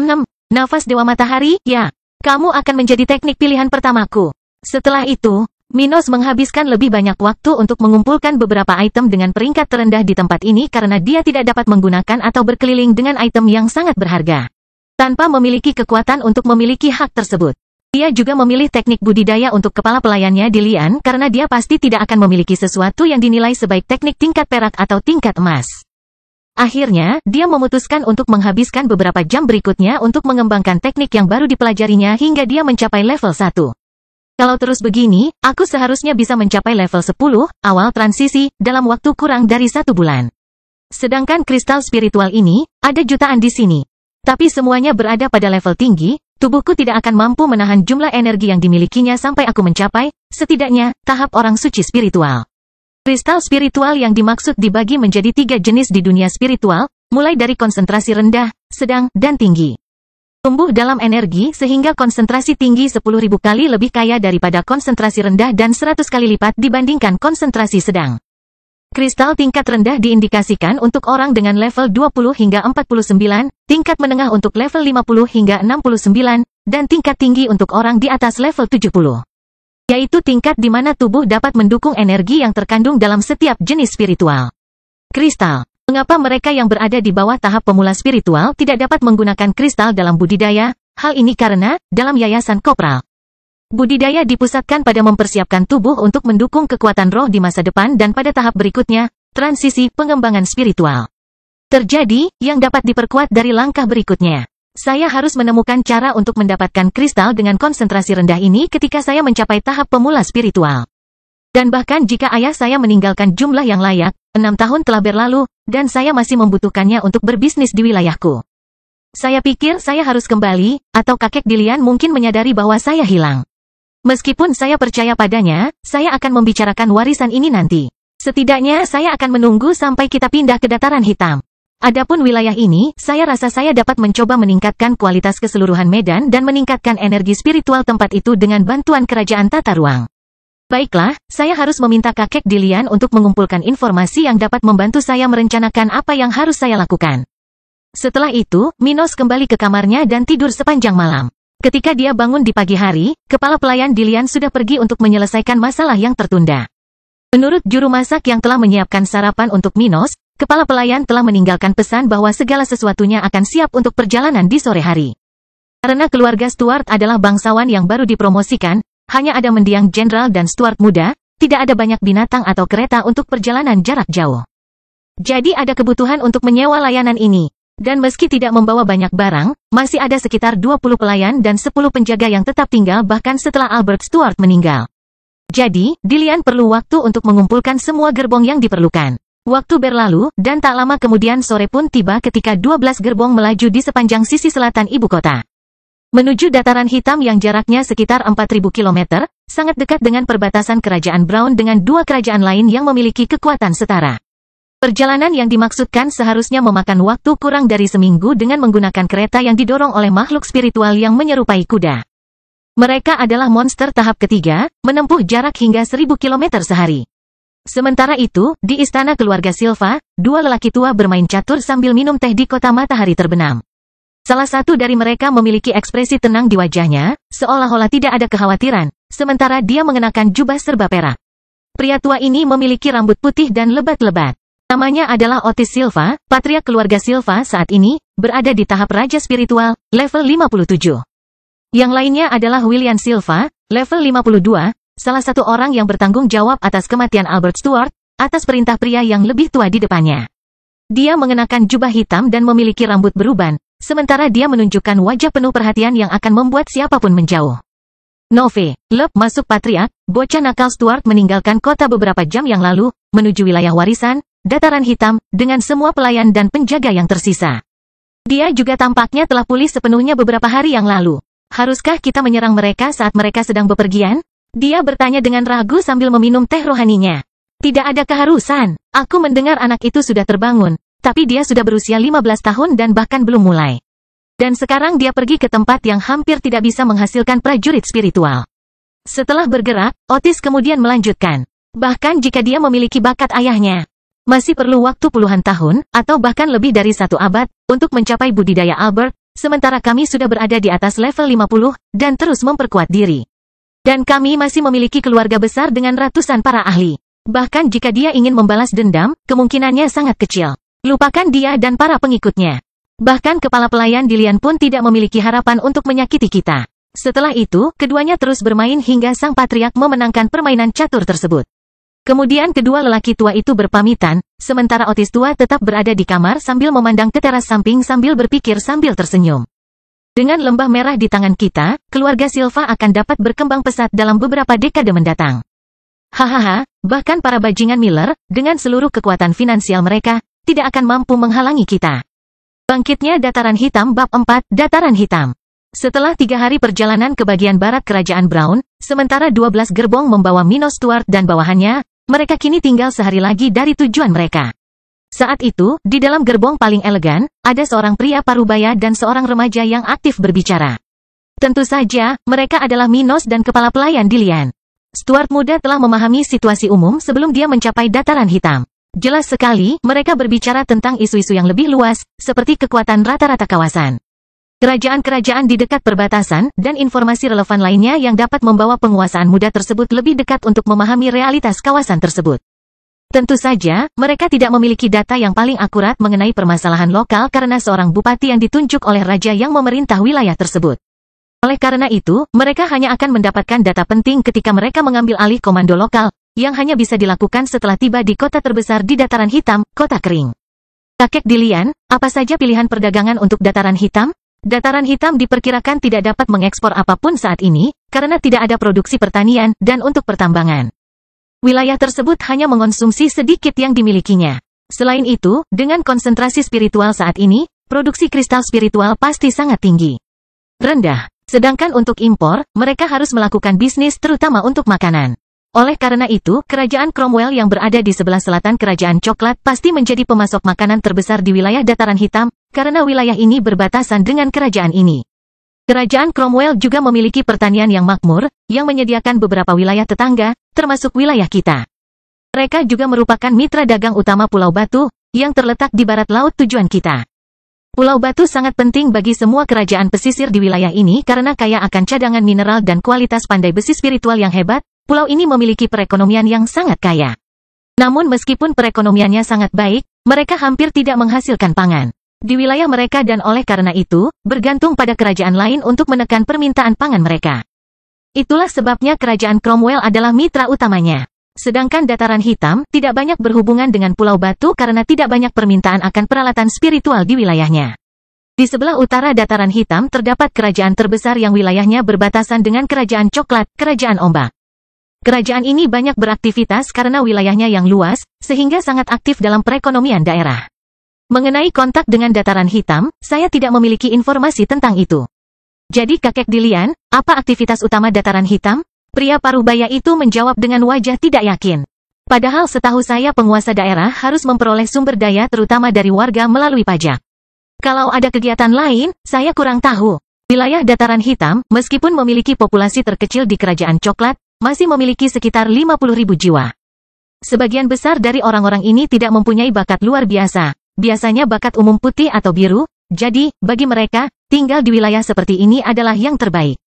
A: 6. Nafas Dewa Matahari, ya. Kamu akan menjadi teknik pilihan pertamaku. Setelah itu, Minos menghabiskan lebih banyak waktu untuk mengumpulkan beberapa item dengan peringkat terendah di tempat ini karena dia tidak dapat menggunakan atau berkeliling dengan item yang sangat berharga, tanpa memiliki kekuatan untuk memiliki hak tersebut. Dia juga memilih teknik budidaya untuk kepala pelayannya di Lian karena dia pasti tidak akan memiliki sesuatu yang dinilai sebaik teknik tingkat perak atau tingkat emas. Akhirnya, dia memutuskan untuk menghabiskan beberapa jam berikutnya untuk mengembangkan teknik yang baru dipelajarinya hingga dia mencapai level 1. Kalau terus begini, aku seharusnya bisa mencapai level 10, awal transisi, dalam waktu kurang dari 1 bulan. Sedangkan kristal spiritual ini, ada jutaan di sini. Tapi semuanya berada pada level tinggi, tubuhku tidak akan mampu menahan jumlah energi yang dimilikinya sampai aku mencapai, setidaknya, tahap orang suci spiritual. Kristal spiritual yang dimaksud dibagi menjadi 3 jenis di dunia spiritual, mulai dari konsentrasi rendah, sedang, dan tinggi. Tumbuh dalam energi sehingga konsentrasi tinggi 10.000 kali lebih kaya daripada konsentrasi rendah dan 100 kali lipat dibandingkan konsentrasi sedang. Kristal tingkat rendah diindikasikan untuk orang dengan level 20 hingga 49, tingkat menengah untuk level 50 hingga 69, dan tingkat tinggi untuk orang di atas level 70. Yaitu tingkat di mana tubuh dapat mendukung energi yang terkandung dalam setiap jenis spiritual. Kristal. Mengapa mereka yang berada di bawah tahap pemula spiritual tidak dapat menggunakan kristal dalam budidaya? Hal ini karena, dalam yayasan Kopral, budidaya dipusatkan pada mempersiapkan tubuh untuk mendukung kekuatan roh di masa depan dan pada tahap berikutnya, transisi pengembangan spiritual terjadi, yang dapat diperkuat dari langkah berikutnya. Saya harus menemukan cara untuk mendapatkan kristal dengan konsentrasi rendah ini ketika saya mencapai tahap pemula spiritual. Dan bahkan jika ayah saya meninggalkan jumlah yang layak, 6 tahun telah berlalu, dan saya masih membutuhkannya untuk berbisnis di wilayahku. Saya pikir saya harus kembali, atau kakek Dilian mungkin menyadari bahwa saya hilang. Meskipun saya percaya padanya, saya akan membicarakan warisan ini nanti. Setidaknya saya akan menunggu sampai kita pindah ke dataran hitam. Adapun wilayah ini, saya rasa saya dapat mencoba meningkatkan kualitas keseluruhan medan dan meningkatkan energi spiritual tempat itu dengan bantuan kerajaan tata ruang. Baiklah, saya harus meminta kakek Dilian untuk mengumpulkan informasi yang dapat membantu saya merencanakan apa yang harus saya lakukan. Setelah itu, Minos kembali ke kamarnya dan tidur sepanjang malam. Ketika dia bangun di pagi hari, kepala pelayan Dilian sudah pergi untuk menyelesaikan masalah yang tertunda. Menurut juru masak yang telah menyiapkan sarapan untuk Minos, kepala pelayan telah meninggalkan pesan bahwa segala sesuatunya akan siap untuk perjalanan di sore hari. Karena keluarga Stuart adalah bangsawan yang baru dipromosikan, hanya ada mendiang jenderal dan Stuart muda, tidak ada banyak binatang atau kereta untuk perjalanan jarak jauh. Jadi ada kebutuhan untuk menyewa layanan ini. Dan meski tidak membawa banyak barang, masih ada sekitar 20 pelayan dan 10 penjaga yang tetap tinggal bahkan setelah Albert Stuart meninggal. Jadi, Dilian perlu waktu untuk mengumpulkan semua gerbong yang diperlukan. Waktu berlalu, dan tak lama kemudian sore pun tiba ketika 12 gerbong melaju di sepanjang sisi selatan ibu kota. Menuju dataran hitam yang jaraknya sekitar 4.000 km, sangat dekat dengan perbatasan kerajaan Brown dengan dua kerajaan lain yang memiliki kekuatan setara. Perjalanan yang dimaksudkan seharusnya memakan waktu kurang dari seminggu dengan menggunakan kereta yang didorong oleh makhluk spiritual yang menyerupai kuda. Mereka adalah monster tahap ketiga, menempuh jarak hingga 1000 km sehari. Sementara itu, di istana keluarga Silva, dua lelaki tua bermain catur sambil minum teh di kota matahari terbenam. Salah satu dari mereka memiliki ekspresi tenang di wajahnya, seolah-olah tidak ada kekhawatiran, sementara dia mengenakan jubah serba perak. Pria tua ini memiliki rambut putih dan lebat-lebat. Namanya adalah Otis Silva, patriark keluarga Silva saat ini, berada di tahap raja spiritual, level 57. Yang lainnya adalah William Silva, level 52, salah satu orang yang bertanggung jawab atas kematian Albert Stuart, atas perintah pria yang lebih tua di depannya. Dia mengenakan jubah hitam dan memiliki rambut beruban, sementara dia menunjukkan wajah penuh perhatian yang akan membuat siapapun menjauh. Nove, Lep masuk patriark, bocah nakal Stuart meninggalkan kota beberapa jam yang lalu, menuju wilayah warisan, dataran hitam, dengan semua pelayan dan penjaga yang tersisa. Dia juga tampaknya telah pulih sepenuhnya beberapa hari yang lalu. Haruskah kita menyerang mereka saat mereka sedang bepergian? Dia bertanya dengan ragu sambil meminum teh rohaninya. Tidak ada keharusan. Aku mendengar anak itu sudah terbangun, tapi dia sudah berusia 15 tahun dan bahkan belum mulai. Dan sekarang dia pergi ke tempat yang hampir tidak bisa menghasilkan prajurit spiritual. Setelah bergerak, Otis kemudian melanjutkan. Bahkan jika dia memiliki bakat ayahnya, masih perlu waktu puluhan tahun, atau bahkan lebih dari 1 abad, untuk mencapai budidaya Albert, sementara kami sudah berada di atas level 50, dan terus memperkuat diri. Dan kami masih memiliki keluarga besar dengan ratusan para ahli. Bahkan jika dia ingin membalas dendam, kemungkinannya sangat kecil. Lupakan dia dan para pengikutnya. Bahkan kepala pelayan Dilian pun tidak memiliki harapan untuk menyakiti kita. Setelah itu, keduanya terus bermain hingga sang patriark memenangkan permainan catur tersebut. Kemudian kedua lelaki tua itu berpamitan, sementara Otis tua tetap berada di kamar sambil memandang ke teras samping sambil berpikir sambil tersenyum. Dengan lembah merah di tangan kita, keluarga Silva akan dapat berkembang pesat dalam beberapa dekade mendatang. Hahaha, bahkan para bajingan Miller, dengan seluruh kekuatan finansial mereka, tidak akan mampu menghalangi kita. Bangkitnya Dataran Hitam Bab 4, Dataran Hitam. Setelah 3 hari perjalanan ke bagian barat kerajaan Brown, sementara 12 gerbong membawa Minos Stuart dan bawahannya, mereka kini tinggal sehari lagi dari tujuan mereka. Saat itu, di dalam gerbong paling elegan, ada seorang pria parubaya dan seorang remaja yang aktif berbicara. Tentu saja, mereka adalah Minos dan kepala pelayan Dilian. Stuart muda telah memahami situasi umum sebelum dia mencapai Dataran Hitam. Jelas sekali, mereka berbicara tentang isu-isu yang lebih luas, seperti kekuatan rata-rata kawasan, kerajaan-kerajaan di dekat perbatasan, dan informasi relevan lainnya yang dapat membawa penguasaan muda tersebut lebih dekat untuk memahami realitas kawasan tersebut. Tentu saja, mereka tidak memiliki data yang paling akurat mengenai permasalahan lokal karena seorang bupati yang ditunjuk oleh raja yang memerintah wilayah tersebut. Oleh karena itu, mereka hanya akan mendapatkan data penting ketika mereka mengambil alih komando lokal, yang hanya bisa dilakukan setelah tiba di kota terbesar di Dataran Hitam, Kota Kering. Kakek Dilian, apa saja pilihan perdagangan untuk Dataran Hitam? Dataran Hitam diperkirakan tidak dapat mengekspor apapun saat ini, karena tidak ada produksi pertanian dan untuk pertambangan. Wilayah tersebut hanya mengonsumsi sedikit yang dimilikinya. Selain itu, dengan konsentrasi spiritual saat ini, produksi kristal spiritual pasti sangat tinggi. Rendah. Sedangkan untuk impor, mereka harus melakukan bisnis terutama untuk makanan. Oleh karena itu, kerajaan Cromwell yang berada di sebelah selatan kerajaan coklat pasti menjadi pemasok makanan terbesar di wilayah Dataran Hitam, karena wilayah ini berbatasan dengan kerajaan ini. Kerajaan Cromwell juga memiliki pertanian yang makmur, yang menyediakan beberapa wilayah tetangga, termasuk wilayah kita. Mereka juga merupakan mitra dagang utama Pulau Batu, yang terletak di barat laut tujuan kita. Pulau Batu sangat penting bagi semua kerajaan pesisir di wilayah ini karena kaya akan cadangan mineral dan kualitas pandai besi spiritual yang hebat. Pulau ini memiliki perekonomian yang sangat kaya. Namun meskipun perekonomiannya sangat baik, mereka hampir tidak menghasilkan pangan di wilayah mereka dan oleh karena itu, bergantung pada kerajaan lain untuk menekan permintaan pangan mereka. Itulah sebabnya kerajaan Cromwell adalah mitra utamanya. Sedangkan Dataran Hitam tidak banyak berhubungan dengan Pulau Batu karena tidak banyak permintaan akan peralatan spiritual di wilayahnya. Di sebelah utara Dataran Hitam terdapat kerajaan terbesar yang wilayahnya berbatasan dengan kerajaan coklat, Kerajaan Ombak. Kerajaan ini banyak beraktivitas karena wilayahnya yang luas, sehingga sangat aktif dalam perekonomian daerah. Mengenai kontak dengan Dataran Hitam, saya tidak memiliki informasi tentang itu. Jadi kakek Dilian, apa aktivitas utama Dataran Hitam? Pria parubaya itu menjawab dengan wajah tidak yakin. Padahal setahu saya penguasa daerah harus memperoleh sumber daya terutama dari warga melalui pajak. Kalau ada kegiatan lain, saya kurang tahu. Wilayah Dataran Hitam, meskipun memiliki populasi terkecil di Kerajaan Coklat, masih memiliki sekitar 50.000 jiwa. Sebagian besar dari orang-orang ini tidak mempunyai bakat luar biasa, biasanya bakat umum putih atau biru, jadi, bagi mereka, tinggal di wilayah seperti ini adalah yang terbaik.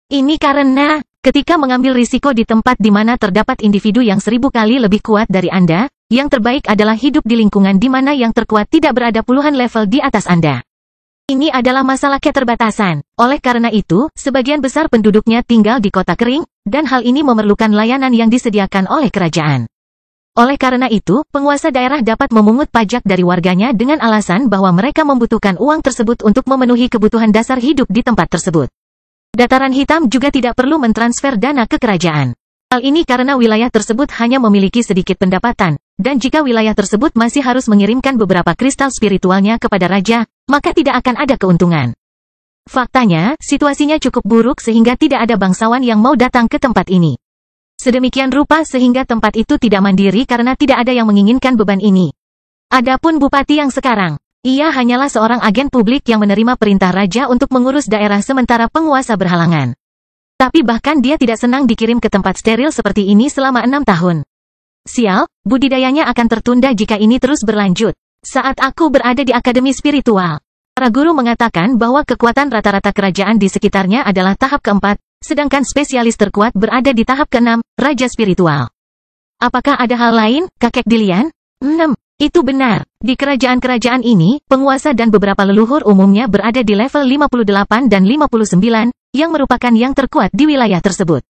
A: Ini karena, ketika mengambil risiko di tempat di mana terdapat individu yang 1000 kali lebih kuat dari Anda, yang terbaik adalah hidup di lingkungan di mana yang terkuat tidak berada puluhan level di atas Anda. Ini adalah masalah keterbatasan. Oleh karena itu, sebagian besar penduduknya tinggal di kota kering, dan hal ini memerlukan layanan yang disediakan oleh kerajaan. Oleh karena itu, penguasa daerah dapat memungut pajak dari warganya dengan alasan bahwa mereka membutuhkan uang tersebut untuk memenuhi kebutuhan dasar hidup di tempat tersebut. Dataran Hitam juga tidak perlu mentransfer dana ke kerajaan. Hal ini karena wilayah tersebut hanya memiliki sedikit pendapatan, dan jika wilayah tersebut masih harus mengirimkan beberapa kristal spiritualnya kepada raja, maka tidak akan ada keuntungan. Faktanya, situasinya cukup buruk sehingga tidak ada bangsawan yang mau datang ke tempat ini. Sedemikian rupa sehingga tempat itu tidak mandiri karena tidak ada yang menginginkan beban ini. Adapun bupati yang sekarang, ia hanyalah seorang agen publik yang menerima perintah raja untuk mengurus daerah sementara penguasa berhalangan. Tapi bahkan dia tidak senang dikirim ke tempat steril seperti ini selama 6 tahun. Sial, budidayanya akan tertunda jika ini terus berlanjut. Saat aku berada di akademi spiritual, para guru mengatakan bahwa kekuatan rata-rata kerajaan di sekitarnya adalah tahap keempat, sedangkan spesialis terkuat berada di tahap keenam, raja spiritual. Apakah ada hal lain, kakek Dilian? 6. Itu benar. Di kerajaan-kerajaan ini, penguasa dan beberapa leluhur umumnya berada di level 58 dan 59, yang merupakan yang terkuat di wilayah tersebut.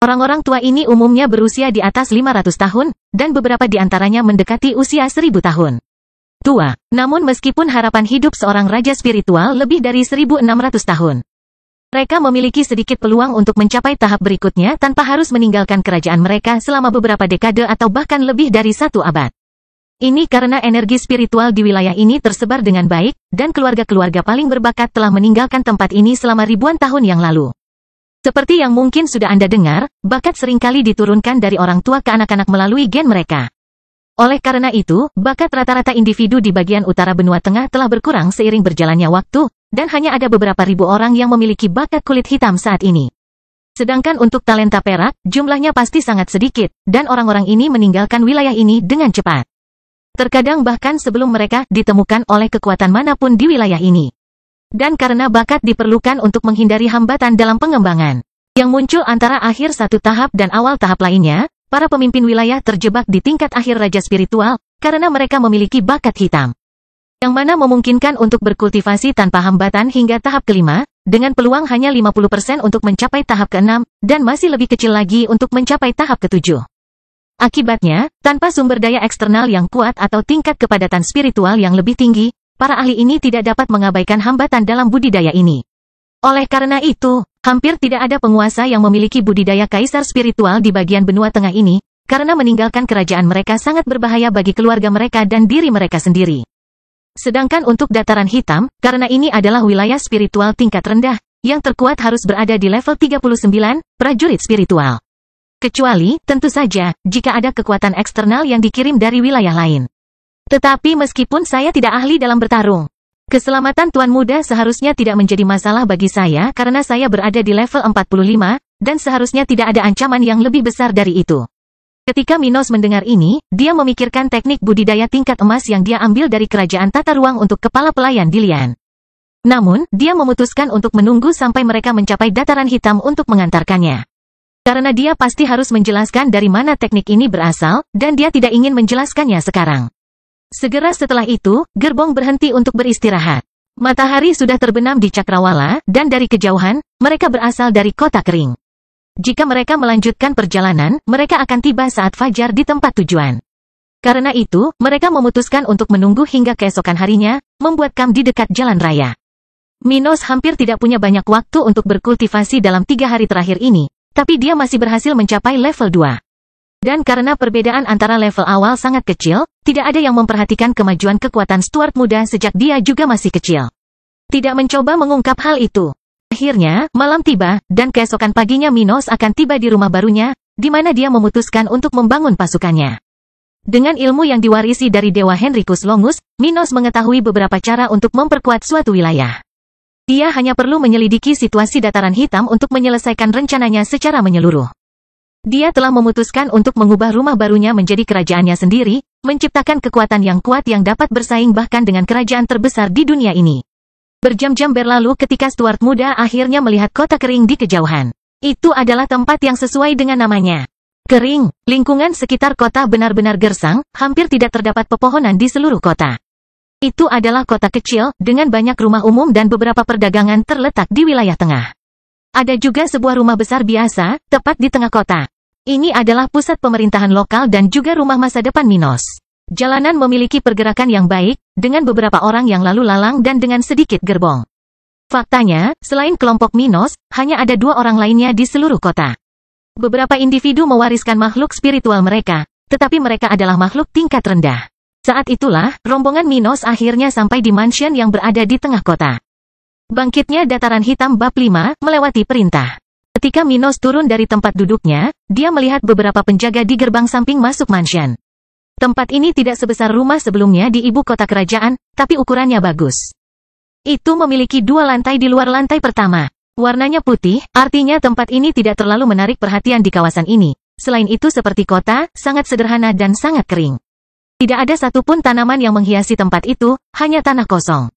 A: Orang-orang tua ini umumnya berusia di atas 500 tahun, dan beberapa di antaranya mendekati usia 1000 tahun. Tua, namun meskipun harapan hidup seorang raja spiritual lebih dari 1600 tahun. Mereka memiliki sedikit peluang untuk mencapai tahap berikutnya tanpa harus meninggalkan kerajaan mereka selama beberapa dekade atau bahkan lebih dari 1 abad. Ini karena energi spiritual di wilayah ini tersebar dengan baik, dan keluarga-keluarga paling berbakat telah meninggalkan tempat ini selama ribuan tahun yang lalu. Seperti yang mungkin sudah Anda dengar, bakat seringkali diturunkan dari orang tua ke anak-anak melalui gen mereka. Oleh karena itu, bakat rata-rata individu di bagian utara benua tengah telah berkurang seiring berjalannya waktu, dan hanya ada beberapa ribu orang yang memiliki bakat kulit hitam saat ini. Sedangkan untuk talenta perak, jumlahnya pasti sangat sedikit, dan orang-orang ini meninggalkan wilayah ini dengan cepat. Terkadang bahkan sebelum mereka ditemukan oleh kekuatan manapun di wilayah ini. Dan karena bakat diperlukan untuk menghindari hambatan dalam pengembangan yang muncul antara akhir satu tahap dan awal tahap lainnya, para pemimpin wilayah terjebak di tingkat akhir raja spiritual, karena mereka memiliki bakat hitam. Yang mana memungkinkan untuk berkultivasi tanpa hambatan hingga tahap kelima, dengan peluang hanya 50% untuk mencapai tahap keenam, dan masih lebih kecil lagi untuk mencapai tahap ketujuh. Akibatnya, tanpa sumber daya eksternal yang kuat atau tingkat kepadatan spiritual yang lebih tinggi, para ahli ini tidak dapat mengabaikan hambatan dalam budidaya ini. Oleh karena itu, hampir tidak ada penguasa yang memiliki budidaya kaisar spiritual di bagian benua tengah ini, karena meninggalkan kerajaan mereka sangat berbahaya bagi keluarga mereka dan diri mereka sendiri. Sedangkan untuk dataran hitam, karena ini adalah wilayah spiritual tingkat rendah, yang terkuat harus berada di level 39, prajurit spiritual. Kecuali, tentu saja, jika ada kekuatan eksternal yang dikirim dari wilayah lain. Tetapi meskipun saya tidak ahli dalam bertarung, keselamatan Tuan Muda seharusnya tidak menjadi masalah bagi saya karena saya berada di level 45, dan seharusnya tidak ada ancaman yang lebih besar dari itu. Ketika Minos mendengar ini, dia memikirkan teknik budidaya tingkat emas yang dia ambil dari kerajaan tata ruang untuk kepala pelayan Dilian. Namun, dia memutuskan untuk menunggu sampai mereka mencapai dataran hitam untuk mengantarkannya. Karena dia pasti harus menjelaskan dari mana teknik ini berasal, dan dia tidak ingin menjelaskannya sekarang. Segera setelah itu, gerbong berhenti untuk beristirahat. Matahari sudah terbenam di Cakrawala, dan dari kejauhan, mereka berasal dari kota kering. Jika mereka melanjutkan perjalanan, mereka akan tiba saat fajar di tempat tujuan. Karena itu, mereka memutuskan untuk menunggu hingga keesokan harinya, membuat kamp di dekat jalan raya. Minos hampir tidak punya banyak waktu untuk berkultivasi dalam 3 hari terakhir ini, tapi dia masih berhasil mencapai level 2. Dan karena perbedaan antara level awal sangat kecil, tidak ada yang memperhatikan kemajuan kekuatan Stuart muda sejak dia juga masih kecil. Tidak mencoba mengungkap hal itu. Akhirnya, malam tiba, dan keesokan paginya Minos akan tiba di rumah barunya, di mana dia memutuskan untuk membangun pasukannya. Dengan ilmu yang diwarisi dari Dewa Henricus Longus, Minos mengetahui beberapa cara untuk memperkuat suatu wilayah. Dia hanya perlu menyelidiki situasi dataran hitam untuk menyelesaikan rencananya secara menyeluruh. Dia telah memutuskan untuk mengubah rumah barunya menjadi kerajaannya sendiri, menciptakan kekuatan yang kuat yang dapat bersaing bahkan dengan kerajaan terbesar di dunia ini. Berjam-jam berlalu ketika Stuart muda akhirnya melihat kota kering di kejauhan. Itu adalah tempat yang sesuai dengan namanya. Kering, lingkungan sekitar kota benar-benar gersang, hampir tidak terdapat pepohonan di seluruh kota. Itu adalah kota kecil, dengan banyak rumah umum dan beberapa perdagangan terletak di wilayah tengah. Ada juga sebuah rumah besar biasa, tepat di tengah kota. Ini adalah pusat pemerintahan lokal dan juga rumah masa depan Minos. Jalanan memiliki pergerakan yang baik, dengan beberapa orang yang lalu lalang dan dengan sedikit gerbong. Faktanya, selain kelompok Minos, hanya ada 2 orang lainnya di seluruh kota. Beberapa individu mewariskan makhluk spiritual mereka, tetapi mereka adalah makhluk tingkat rendah. Saat itulah, rombongan Minos akhirnya sampai di mansion yang berada di tengah kota. Bangkitnya dataran hitam bab 5, melewati perintah. Ketika Minos turun dari tempat duduknya, dia melihat beberapa penjaga di gerbang samping masuk mansion. Tempat ini tidak sebesar rumah sebelumnya di ibu kota kerajaan, tapi ukurannya bagus. Itu memiliki 2 lantai di luar lantai pertama. Warnanya putih, artinya tempat ini tidak terlalu menarik perhatian di kawasan ini. Selain itu seperti kota, sangat sederhana dan sangat kering. Tidak ada satupun tanaman yang menghiasi tempat itu, hanya tanah kosong.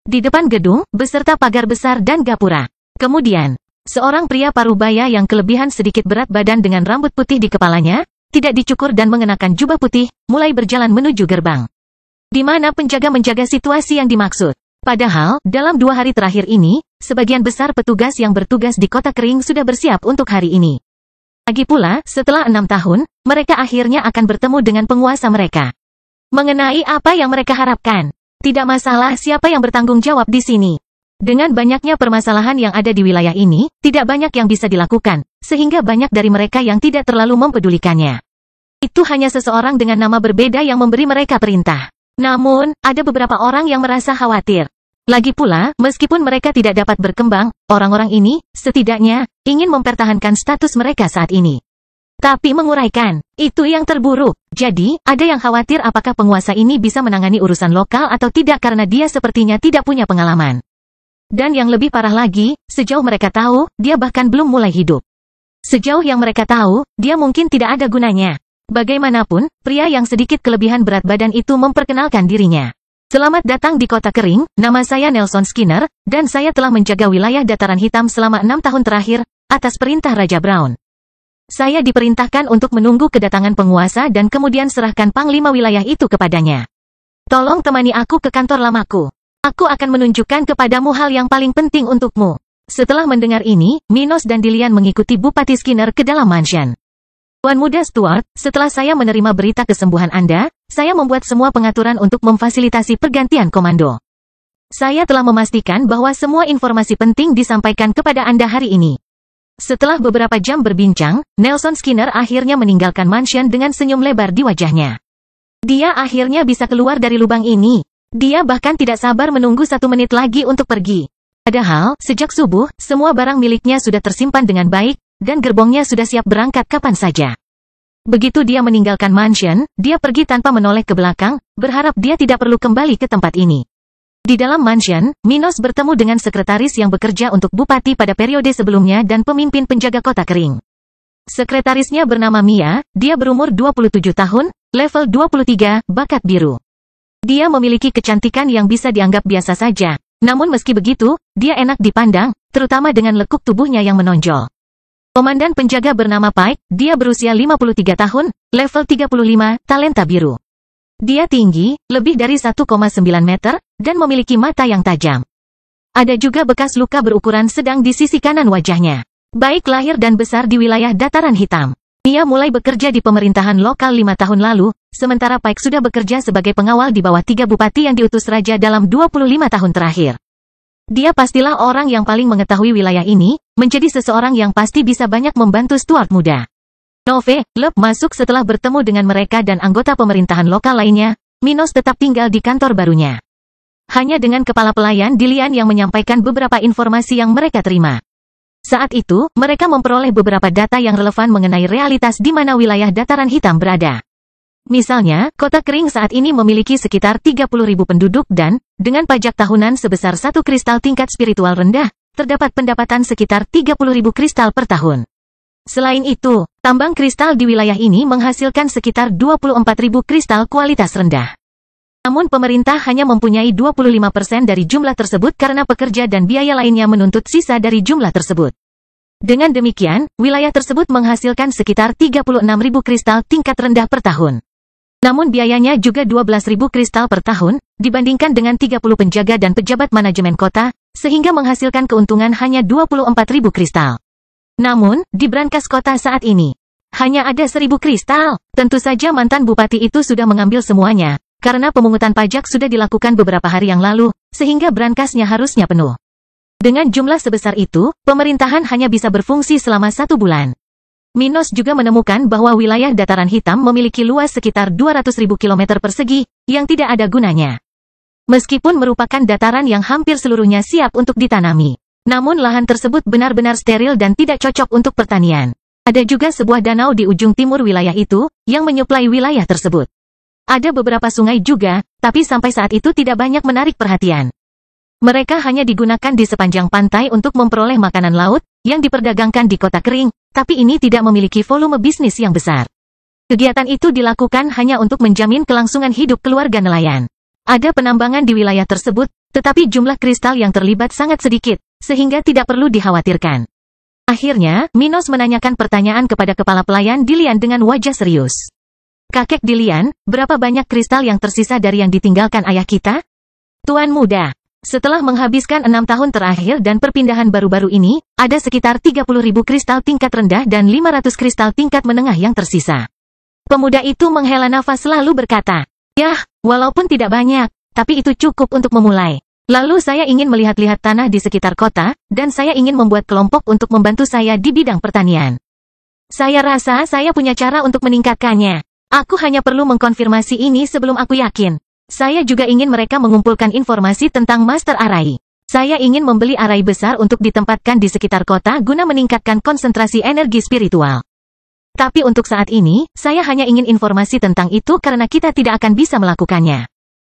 A: Di depan gedung, beserta pagar besar dan gapura. Kemudian, seorang pria parubaya yang kelebihan sedikit berat badan dengan rambut putih di kepalanya, tidak dicukur dan mengenakan jubah putih, mulai berjalan menuju gerbang. Di mana penjaga menjaga situasi yang dimaksud. Padahal, dalam 2 hari terakhir ini, sebagian besar petugas yang bertugas di kota kering sudah bersiap untuk hari ini. Lagi pula, setelah 6 tahun, mereka akhirnya akan bertemu dengan penguasa mereka. Mengenai apa yang mereka harapkan, tidak masalah siapa yang bertanggung jawab di sini. Dengan banyaknya permasalahan yang ada di wilayah ini, tidak banyak yang bisa dilakukan, sehingga banyak dari mereka yang tidak terlalu mempedulikannya. Itu hanya seseorang dengan nama berbeda yang memberi mereka perintah. Namun, ada beberapa orang yang merasa khawatir. Lagi pula, meskipun mereka tidak dapat berkembang, orang-orang ini, setidaknya, ingin mempertahankan status mereka saat ini. Tapi menguraikan, itu yang terburuk. Jadi, ada yang khawatir apakah penguasa ini bisa menangani urusan lokal atau tidak karena dia sepertinya tidak punya pengalaman. Dan yang lebih parah lagi, sejauh mereka tahu, dia bahkan belum mulai hidup. Sejauh yang mereka tahu, dia mungkin tidak ada gunanya. Bagaimanapun, pria yang sedikit kelebihan berat badan itu memperkenalkan dirinya. Selamat datang di Kota Kering, nama saya Nelson Skinner, dan saya telah menjaga wilayah dataran hitam selama 6 tahun terakhir, atas perintah Raja Brown. Saya diperintahkan untuk menunggu kedatangan penguasa dan kemudian serahkan panglima wilayah itu kepadanya. Tolong temani aku ke kantor lamaku. Aku akan menunjukkan kepadamu hal yang paling penting untukmu. Setelah mendengar ini, Minos dan Dillian mengikuti Bupati Skinner ke dalam mansion. Tuan Muda Stuart, setelah saya menerima berita kesembuhan Anda, saya membuat semua pengaturan untuk memfasilitasi pergantian komando. Saya telah memastikan bahwa semua informasi penting disampaikan kepada Anda hari ini. Setelah beberapa jam berbincang, Nelson Skinner akhirnya meninggalkan mansion dengan senyum lebar di wajahnya. Dia akhirnya bisa keluar dari lubang ini. Dia bahkan tidak sabar menunggu 1 menit lagi untuk pergi. Padahal, sejak subuh, semua barang miliknya sudah tersimpan dengan baik, dan gerbongnya sudah siap berangkat kapan saja. Begitu dia meninggalkan mansion, dia pergi tanpa menoleh ke belakang, berharap dia tidak perlu kembali ke tempat ini. Di dalam mansion, Minos bertemu dengan sekretaris yang bekerja untuk Bupati pada periode sebelumnya dan pemimpin penjaga Kota Kering. Sekretarisnya bernama Mia, dia berumur 27 tahun, level 23, bakat biru. Dia memiliki kecantikan yang bisa dianggap biasa saja. Namun meski begitu, dia enak dipandang, terutama dengan lekuk tubuhnya yang menonjol. Komandan penjaga bernama Pike, dia berusia 53 tahun, level 35, talenta biru. Dia tinggi, lebih dari 1,9 meter, dan memiliki mata yang tajam. Ada juga bekas luka berukuran sedang di sisi kanan wajahnya. Baik lahir dan besar di wilayah dataran hitam. Dia mulai bekerja di pemerintahan lokal 5 tahun lalu, sementara Pike sudah bekerja sebagai pengawal di bawah 3 bupati yang diutus raja dalam 25 tahun terakhir. Dia pastilah orang yang paling mengetahui wilayah ini, menjadi seseorang yang pasti bisa banyak membantu Stuart muda. Nove, Lep masuk setelah bertemu dengan mereka dan anggota pemerintahan lokal lainnya. Minos tetap tinggal di kantor barunya. Hanya dengan kepala pelayan Dillian yang menyampaikan beberapa informasi yang mereka terima. Saat itu, mereka memperoleh beberapa data yang relevan mengenai realitas di mana wilayah dataran hitam berada. Misalnya, Kota Kering saat ini memiliki sekitar 30.000 penduduk dan, dengan pajak tahunan sebesar 1 kristal tingkat spiritual rendah, terdapat pendapatan sekitar 30.000 kristal per tahun. Selain itu, tambang kristal di wilayah ini menghasilkan sekitar 24.000 kristal kualitas rendah. Namun pemerintah hanya mempunyai 25% dari jumlah tersebut karena pekerja dan biaya lainnya menuntut sisa dari jumlah tersebut. Dengan demikian, wilayah tersebut menghasilkan sekitar 36.000 kristal tingkat rendah per tahun. Namun biayanya juga 12.000 kristal per tahun, dibandingkan dengan 30 penjaga dan pejabat manajemen kota, sehingga menghasilkan keuntungan hanya 24.000 kristal. Namun, di brankas kota saat ini, hanya ada 1.000 kristal. Tentu saja mantan bupati itu sudah mengambil semuanya. Karena pemungutan pajak sudah dilakukan beberapa hari yang lalu, sehingga brankasnya harusnya penuh. Dengan jumlah sebesar itu, pemerintahan hanya bisa berfungsi selama 1 bulan. Minos juga menemukan bahwa wilayah dataran hitam memiliki luas sekitar 200.000 km persegi, yang tidak ada gunanya. Meskipun merupakan dataran yang hampir seluruhnya siap untuk ditanami. Namun lahan tersebut benar-benar steril dan tidak cocok untuk pertanian. Ada juga sebuah danau di ujung timur wilayah itu, yang menyuplai wilayah tersebut. Ada beberapa sungai juga, tapi sampai saat itu tidak banyak menarik perhatian. Mereka hanya digunakan di sepanjang pantai untuk memperoleh makanan laut, yang diperdagangkan di Kota Kering, tapi ini tidak memiliki volume bisnis yang besar. Kegiatan itu dilakukan hanya untuk menjamin kelangsungan hidup keluarga nelayan. Ada penambangan di wilayah tersebut, tetapi jumlah kristal yang terlibat sangat sedikit, sehingga tidak perlu dikhawatirkan. Akhirnya, Minos menanyakan pertanyaan kepada kepala pelayan Dillian dengan wajah serius. Kakek Dillian, berapa banyak kristal yang tersisa dari yang ditinggalkan ayah kita? Tuan muda, setelah menghabiskan 6 tahun terakhir dan perpindahan baru-baru ini, ada sekitar 30.000 kristal tingkat rendah dan 500 kristal tingkat menengah yang tersisa. Pemuda itu menghela nafas lalu berkata, "Yah, walaupun tidak banyak, tapi itu cukup untuk memulai. Lalu saya ingin melihat-lihat tanah di sekitar kota, dan saya ingin membuat kelompok untuk membantu saya di bidang pertanian. Saya rasa saya punya cara untuk meningkatkannya. Aku hanya perlu mengkonfirmasi ini sebelum aku yakin. Saya juga ingin mereka mengumpulkan informasi tentang Master Arai. Saya ingin membeli arai besar untuk ditempatkan di sekitar kota guna meningkatkan konsentrasi energi spiritual. Tapi untuk saat ini, saya hanya ingin informasi tentang itu karena kita tidak akan bisa melakukannya.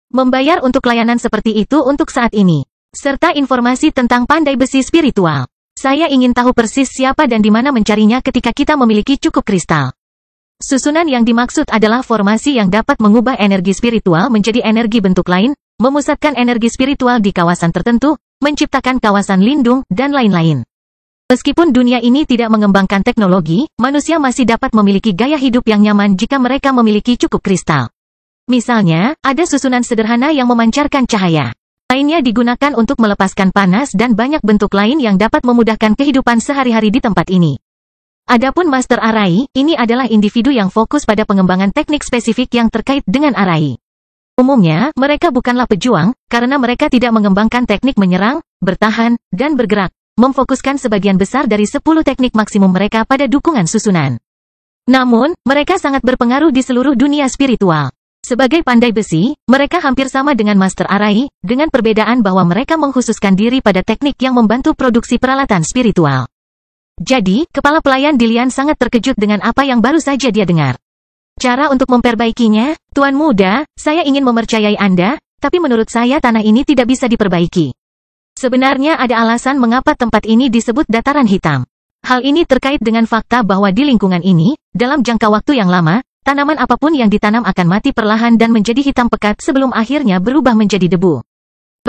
A: Membayar untuk layanan seperti itu untuk saat ini. Serta informasi tentang pandai besi spiritual. Saya ingin tahu persis siapa dan di mana mencarinya ketika kita memiliki cukup kristal." Susunan yang dimaksud adalah formasi yang dapat mengubah energi spiritual menjadi energi bentuk lain, memusatkan energi spiritual di kawasan tertentu, menciptakan kawasan lindung, dan lain-lain. Meskipun dunia ini tidak mengembangkan teknologi, manusia masih dapat memiliki gaya hidup yang nyaman jika mereka memiliki cukup kristal. Misalnya, ada susunan sederhana yang memancarkan cahaya. Lainnya digunakan untuk melepaskan panas dan banyak bentuk lain yang dapat memudahkan kehidupan sehari-hari di tempat ini. Adapun Master Arai, ini adalah individu yang fokus pada pengembangan teknik spesifik yang terkait dengan Arai. Umumnya, mereka bukanlah pejuang, karena mereka tidak mengembangkan teknik menyerang, bertahan, dan bergerak, memfokuskan sebagian besar dari 10 teknik maksimum mereka pada dukungan susunan. Namun, mereka sangat berpengaruh di seluruh dunia spiritual. Sebagai pandai besi, mereka hampir sama dengan Master Arai, dengan perbedaan bahwa mereka mengkhususkan diri pada teknik yang membantu produksi peralatan spiritual. Jadi, kepala pelayan Dilian sangat terkejut dengan apa yang baru saja dia dengar. Cara untuk memperbaikinya, Tuan Muda, saya ingin mempercayai Anda, tapi menurut saya tanah ini tidak bisa diperbaiki. Sebenarnya ada alasan mengapa tempat ini disebut dataran hitam. Hal ini terkait dengan fakta bahwa di lingkungan ini, dalam jangka waktu yang lama, tanaman apapun yang ditanam akan mati perlahan dan menjadi hitam pekat sebelum akhirnya berubah menjadi debu.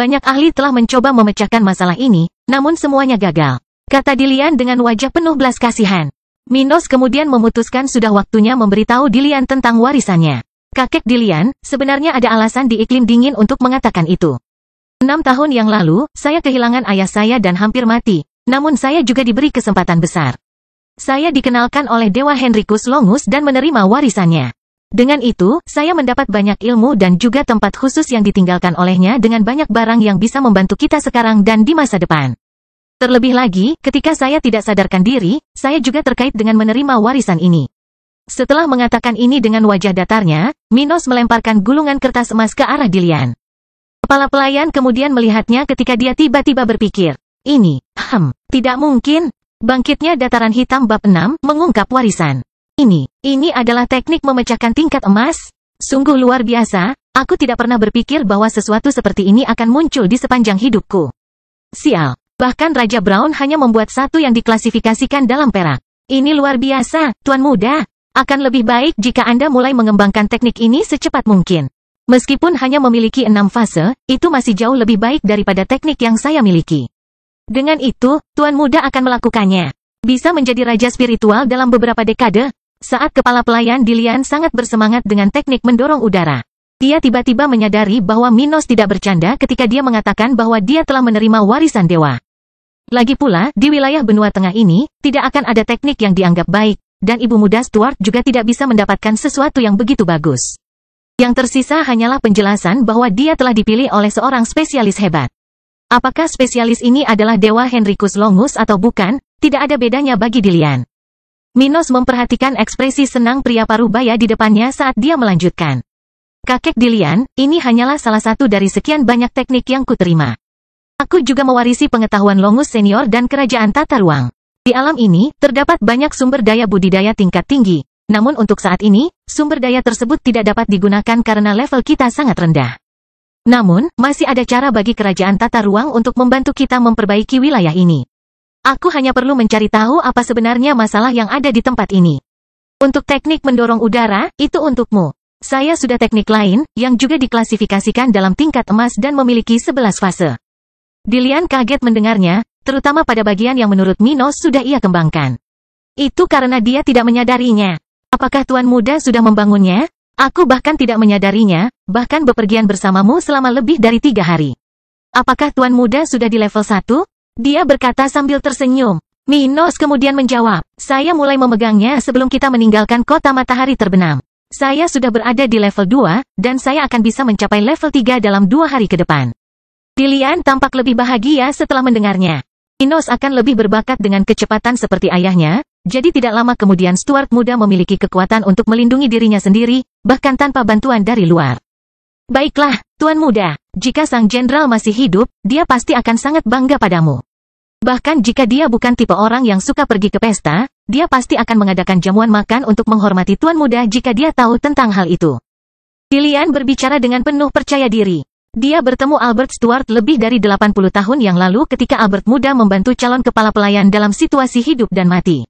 A: Banyak ahli telah mencoba memecahkan masalah ini, namun semuanya gagal. Kata Dilian dengan wajah penuh belas kasihan. Minos kemudian memutuskan sudah waktunya memberitahu Dilian tentang warisannya. Kakek Dilian, sebenarnya ada alasan di iklim dingin untuk mengatakan itu. 6 tahun yang lalu, saya kehilangan ayah saya dan hampir mati, namun saya juga diberi kesempatan besar. Saya dikenalkan oleh Dewa Henricus Longus dan menerima warisannya. Dengan itu, saya mendapat banyak ilmu dan juga tempat khusus yang ditinggalkan olehnya dengan banyak barang yang bisa membantu kita sekarang dan di masa depan. Terlebih lagi, ketika saya tidak sadarkan diri, saya juga terkait dengan menerima warisan ini. Setelah mengatakan ini dengan wajah datarnya, Minos melemparkan gulungan kertas emas ke arah Dilian. Kepala pelayan kemudian melihatnya ketika dia tiba-tiba berpikir, ini, tidak mungkin. Bangkitnya dataran hitam bab 6 mengungkap warisan. Ini adalah teknik memecahkan tingkat emas. Sungguh luar biasa, aku tidak pernah berpikir bahwa sesuatu seperti ini akan muncul di sepanjang hidupku. Sial. Bahkan Raja Brown hanya membuat satu yang diklasifikasikan dalam perak. Ini luar biasa, Tuan Muda. Akan lebih baik jika Anda mulai mengembangkan teknik ini secepat mungkin. Meskipun hanya memiliki 6 fase, itu masih jauh lebih baik daripada teknik yang saya miliki. Dengan itu, Tuan Muda akan melakukannya. Bisa menjadi raja spiritual dalam beberapa dekade. Saat kepala pelayan Dilian sangat bersemangat dengan teknik mendorong udara. Dia tiba-tiba menyadari bahwa Minos tidak bercanda ketika dia mengatakan bahwa dia telah menerima warisan dewa. Lagi pula, di wilayah benua tengah ini, tidak akan ada teknik yang dianggap baik, dan ibu muda Stuart juga tidak bisa mendapatkan sesuatu yang begitu bagus. Yang tersisa hanyalah penjelasan bahwa dia telah dipilih oleh seorang spesialis hebat. Apakah spesialis ini adalah Dewa Henricus Longus atau bukan, tidak ada bedanya bagi Dilian. Minos memperhatikan ekspresi senang pria parubaya di depannya saat dia melanjutkan. Kakek Dilian, ini hanyalah salah satu dari sekian banyak teknik yang kuterima. Aku juga mewarisi pengetahuan Longus senior dan kerajaan tata ruang. Di alam ini, terdapat banyak sumber daya budidaya tingkat tinggi. Namun untuk saat ini, sumber daya tersebut tidak dapat digunakan karena level kita sangat rendah. Namun, masih ada cara bagi kerajaan tata ruang untuk membantu kita memperbaiki wilayah ini. Aku hanya perlu mencari tahu apa sebenarnya masalah yang ada di tempat ini. Untuk teknik mendorong udara, itu untukmu. Saya sudah teknik lain, yang juga diklasifikasikan dalam tingkat emas dan memiliki 11 fase. Dilian kaget mendengarnya, terutama pada bagian yang menurut Minos sudah ia kembangkan. Itu karena dia tidak menyadarinya. Apakah Tuan Muda sudah membangunnya? Aku bahkan tidak menyadarinya, bahkan bepergian bersamamu selama lebih dari 3 hari. Apakah Tuan Muda sudah di level 1? Dia berkata sambil tersenyum. Minos kemudian menjawab, saya mulai memegangnya sebelum kita meninggalkan kota matahari terbenam. Saya sudah berada di level 2, dan saya akan bisa mencapai level 3 dalam 2 hari ke depan. Dilian tampak lebih bahagia setelah mendengarnya. Minos akan lebih berbakat dengan kecepatan seperti ayahnya, jadi tidak lama kemudian Stuart muda memiliki kekuatan untuk melindungi dirinya sendiri, bahkan tanpa bantuan dari luar. Baiklah, Tuan Muda, jika Sang Jenderal masih hidup, dia pasti akan sangat bangga padamu. Bahkan jika dia bukan tipe orang yang suka pergi ke pesta, dia pasti akan mengadakan jamuan makan untuk menghormati Tuan Muda jika dia tahu tentang hal itu. Dilian berbicara dengan penuh percaya diri. Dia bertemu Albert Stuart lebih dari 80 tahun yang lalu ketika Albert muda membantu calon kepala pelayan dalam situasi hidup dan mati.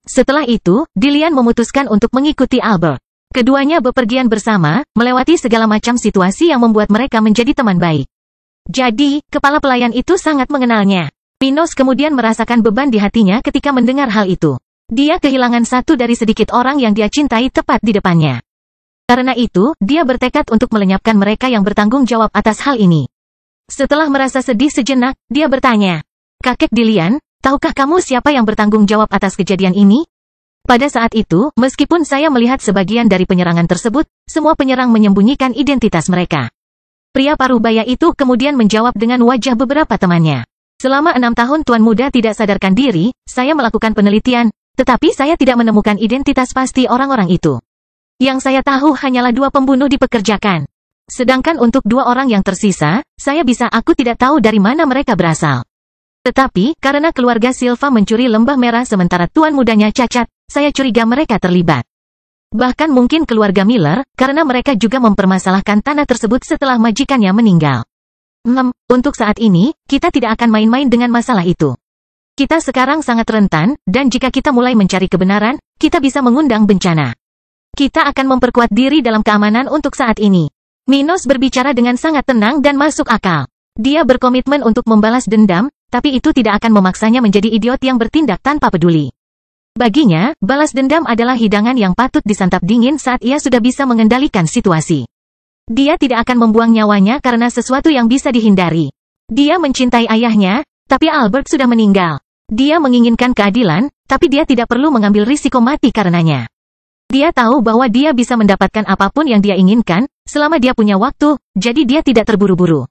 A: Setelah itu, Dillian memutuskan untuk mengikuti Albert. Keduanya bepergian bersama, melewati segala macam situasi yang membuat mereka menjadi teman baik. Jadi, kepala pelayan itu sangat mengenalnya. Minos kemudian merasakan beban di hatinya ketika mendengar hal itu. Dia kehilangan satu dari sedikit orang yang dia cintai tepat di depannya. Karena itu, dia bertekad untuk melenyapkan mereka yang bertanggung jawab atas hal ini. Setelah merasa sedih sejenak, dia bertanya, "Kakek Dillian, tahukah kamu siapa yang bertanggung jawab atas kejadian ini?" Pada saat itu, meskipun saya melihat sebagian dari penyerangan tersebut, semua penyerang menyembunyikan identitas mereka. Pria parubaya itu kemudian menjawab dengan wajah beberapa temannya. Selama 6 tahun Tuan Muda tidak sadarkan diri, saya melakukan penelitian, tetapi saya tidak menemukan identitas pasti orang-orang itu. Yang saya tahu hanyalah 2 pembunuh dipekerjakan. Sedangkan untuk 2 orang yang tersisa, aku tidak tahu dari mana mereka berasal. Tetapi, karena keluarga Silva mencuri lembah merah sementara Tuan Mudanya cacat, saya curiga mereka terlibat. Bahkan mungkin keluarga Miller, karena mereka juga mempermasalahkan tanah tersebut setelah majikannya meninggal. Untuk saat ini, kita tidak akan main-main dengan masalah itu. Kita sekarang sangat rentan, dan jika kita mulai mencari kebenaran, kita bisa mengundang bencana. Kita akan memperkuat diri dalam keamanan untuk saat ini. Minos berbicara dengan sangat tenang dan masuk akal. Dia berkomitmen untuk membalas dendam, tapi itu tidak akan memaksanya menjadi idiot yang bertindak tanpa peduli. Baginya, balas dendam adalah hidangan yang patut disantap dingin saat ia sudah bisa mengendalikan situasi. Dia tidak akan membuang nyawanya karena sesuatu yang bisa dihindari. Dia mencintai ayahnya, tapi Albert sudah meninggal. Dia menginginkan keadilan, tapi dia tidak perlu mengambil risiko mati karenanya. Dia tahu bahwa dia bisa mendapatkan apapun yang dia inginkan, selama dia punya waktu, jadi dia tidak terburu-buru.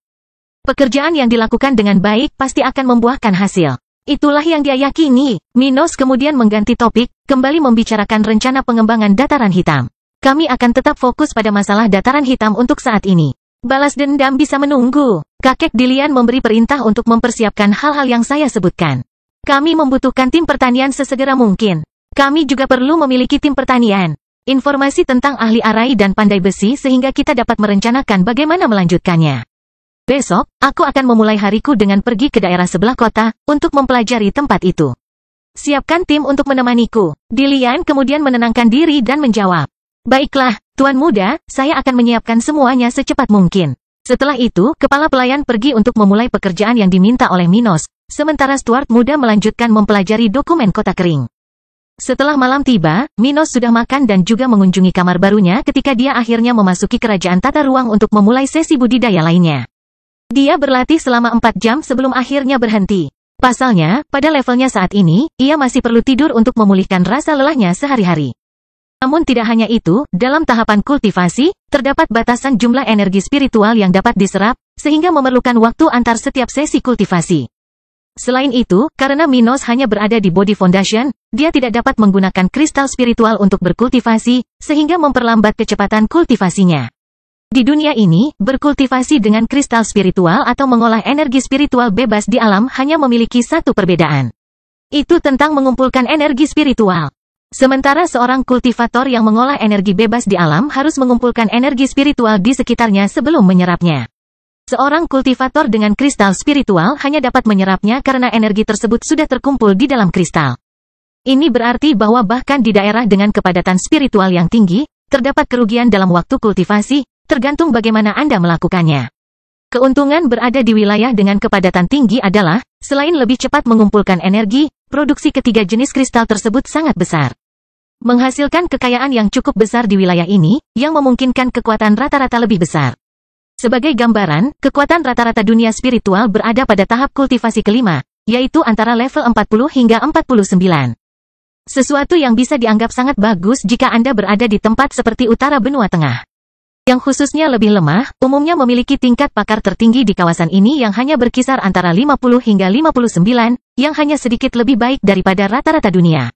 A: Pekerjaan yang dilakukan dengan baik pasti akan membuahkan hasil. Itulah yang dia yakini. Minos kemudian mengganti topik, kembali membicarakan rencana pengembangan dataran hitam. Kami akan tetap fokus pada masalah dataran hitam untuk saat ini. Balas dendam bisa menunggu. Kakek Dillian memberi perintah untuk mempersiapkan hal-hal yang saya sebutkan. Kami membutuhkan tim pertanian sesegera mungkin. Kami juga perlu memiliki tim pertanian. Informasi tentang ahli arai dan pandai besi sehingga kita dapat merencanakan bagaimana melanjutkannya. Besok, aku akan memulai hariku dengan pergi ke daerah sebelah kota, untuk mempelajari tempat itu. Siapkan tim untuk menemaniku. Dillian kemudian menenangkan diri dan menjawab. Baiklah, Tuan Muda, saya akan menyiapkan semuanya secepat mungkin. Setelah itu, kepala pelayan pergi untuk memulai pekerjaan yang diminta oleh Minos, sementara Stuart Muda melanjutkan mempelajari dokumen kota kering. Setelah malam tiba, Minos sudah makan dan juga mengunjungi kamar barunya ketika dia akhirnya memasuki kerajaan tata ruang untuk memulai sesi budidaya lainnya. Dia berlatih selama 4 jam sebelum akhirnya berhenti. Pasalnya, pada levelnya saat ini, ia masih perlu tidur untuk memulihkan rasa lelahnya sehari-hari. Namun tidak hanya itu, dalam tahapan kultivasi, terdapat batasan jumlah energi spiritual yang dapat diserap, sehingga memerlukan waktu antar setiap sesi kultivasi. Selain itu, karena Minos hanya berada di Body Foundation, dia tidak dapat menggunakan kristal spiritual untuk berkultivasi, sehingga memperlambat kecepatan kultivasinya. Di dunia ini, berkultivasi dengan kristal spiritual atau mengolah energi spiritual bebas di alam hanya memiliki satu perbedaan. Itu tentang mengumpulkan energi spiritual. Sementara seorang kultivator yang mengolah energi bebas di alam harus mengumpulkan energi spiritual di sekitarnya sebelum menyerapnya. Seorang kultivator dengan kristal spiritual hanya dapat menyerapnya karena energi tersebut sudah terkumpul di dalam kristal. Ini berarti bahwa bahkan di daerah dengan kepadatan spiritual yang tinggi, terdapat kerugian dalam waktu kultivasi, tergantung bagaimana Anda melakukannya. Keuntungan berada di wilayah dengan kepadatan tinggi adalah, selain lebih cepat mengumpulkan energi, produksi ketiga jenis kristal tersebut sangat besar. Menghasilkan kekayaan yang cukup besar di wilayah ini, yang memungkinkan kekuatan rata-rata lebih besar. Sebagai gambaran, kekuatan rata-rata dunia spiritual berada pada tahap kultivasi kelima, yaitu antara level 40 hingga 49. Sesuatu yang bisa dianggap sangat bagus jika Anda berada di tempat seperti utara benua tengah. Yang khususnya lebih lemah, umumnya memiliki tingkat pakar tertinggi di kawasan ini yang hanya berkisar antara 50 hingga 59, yang hanya sedikit lebih baik daripada rata-rata dunia.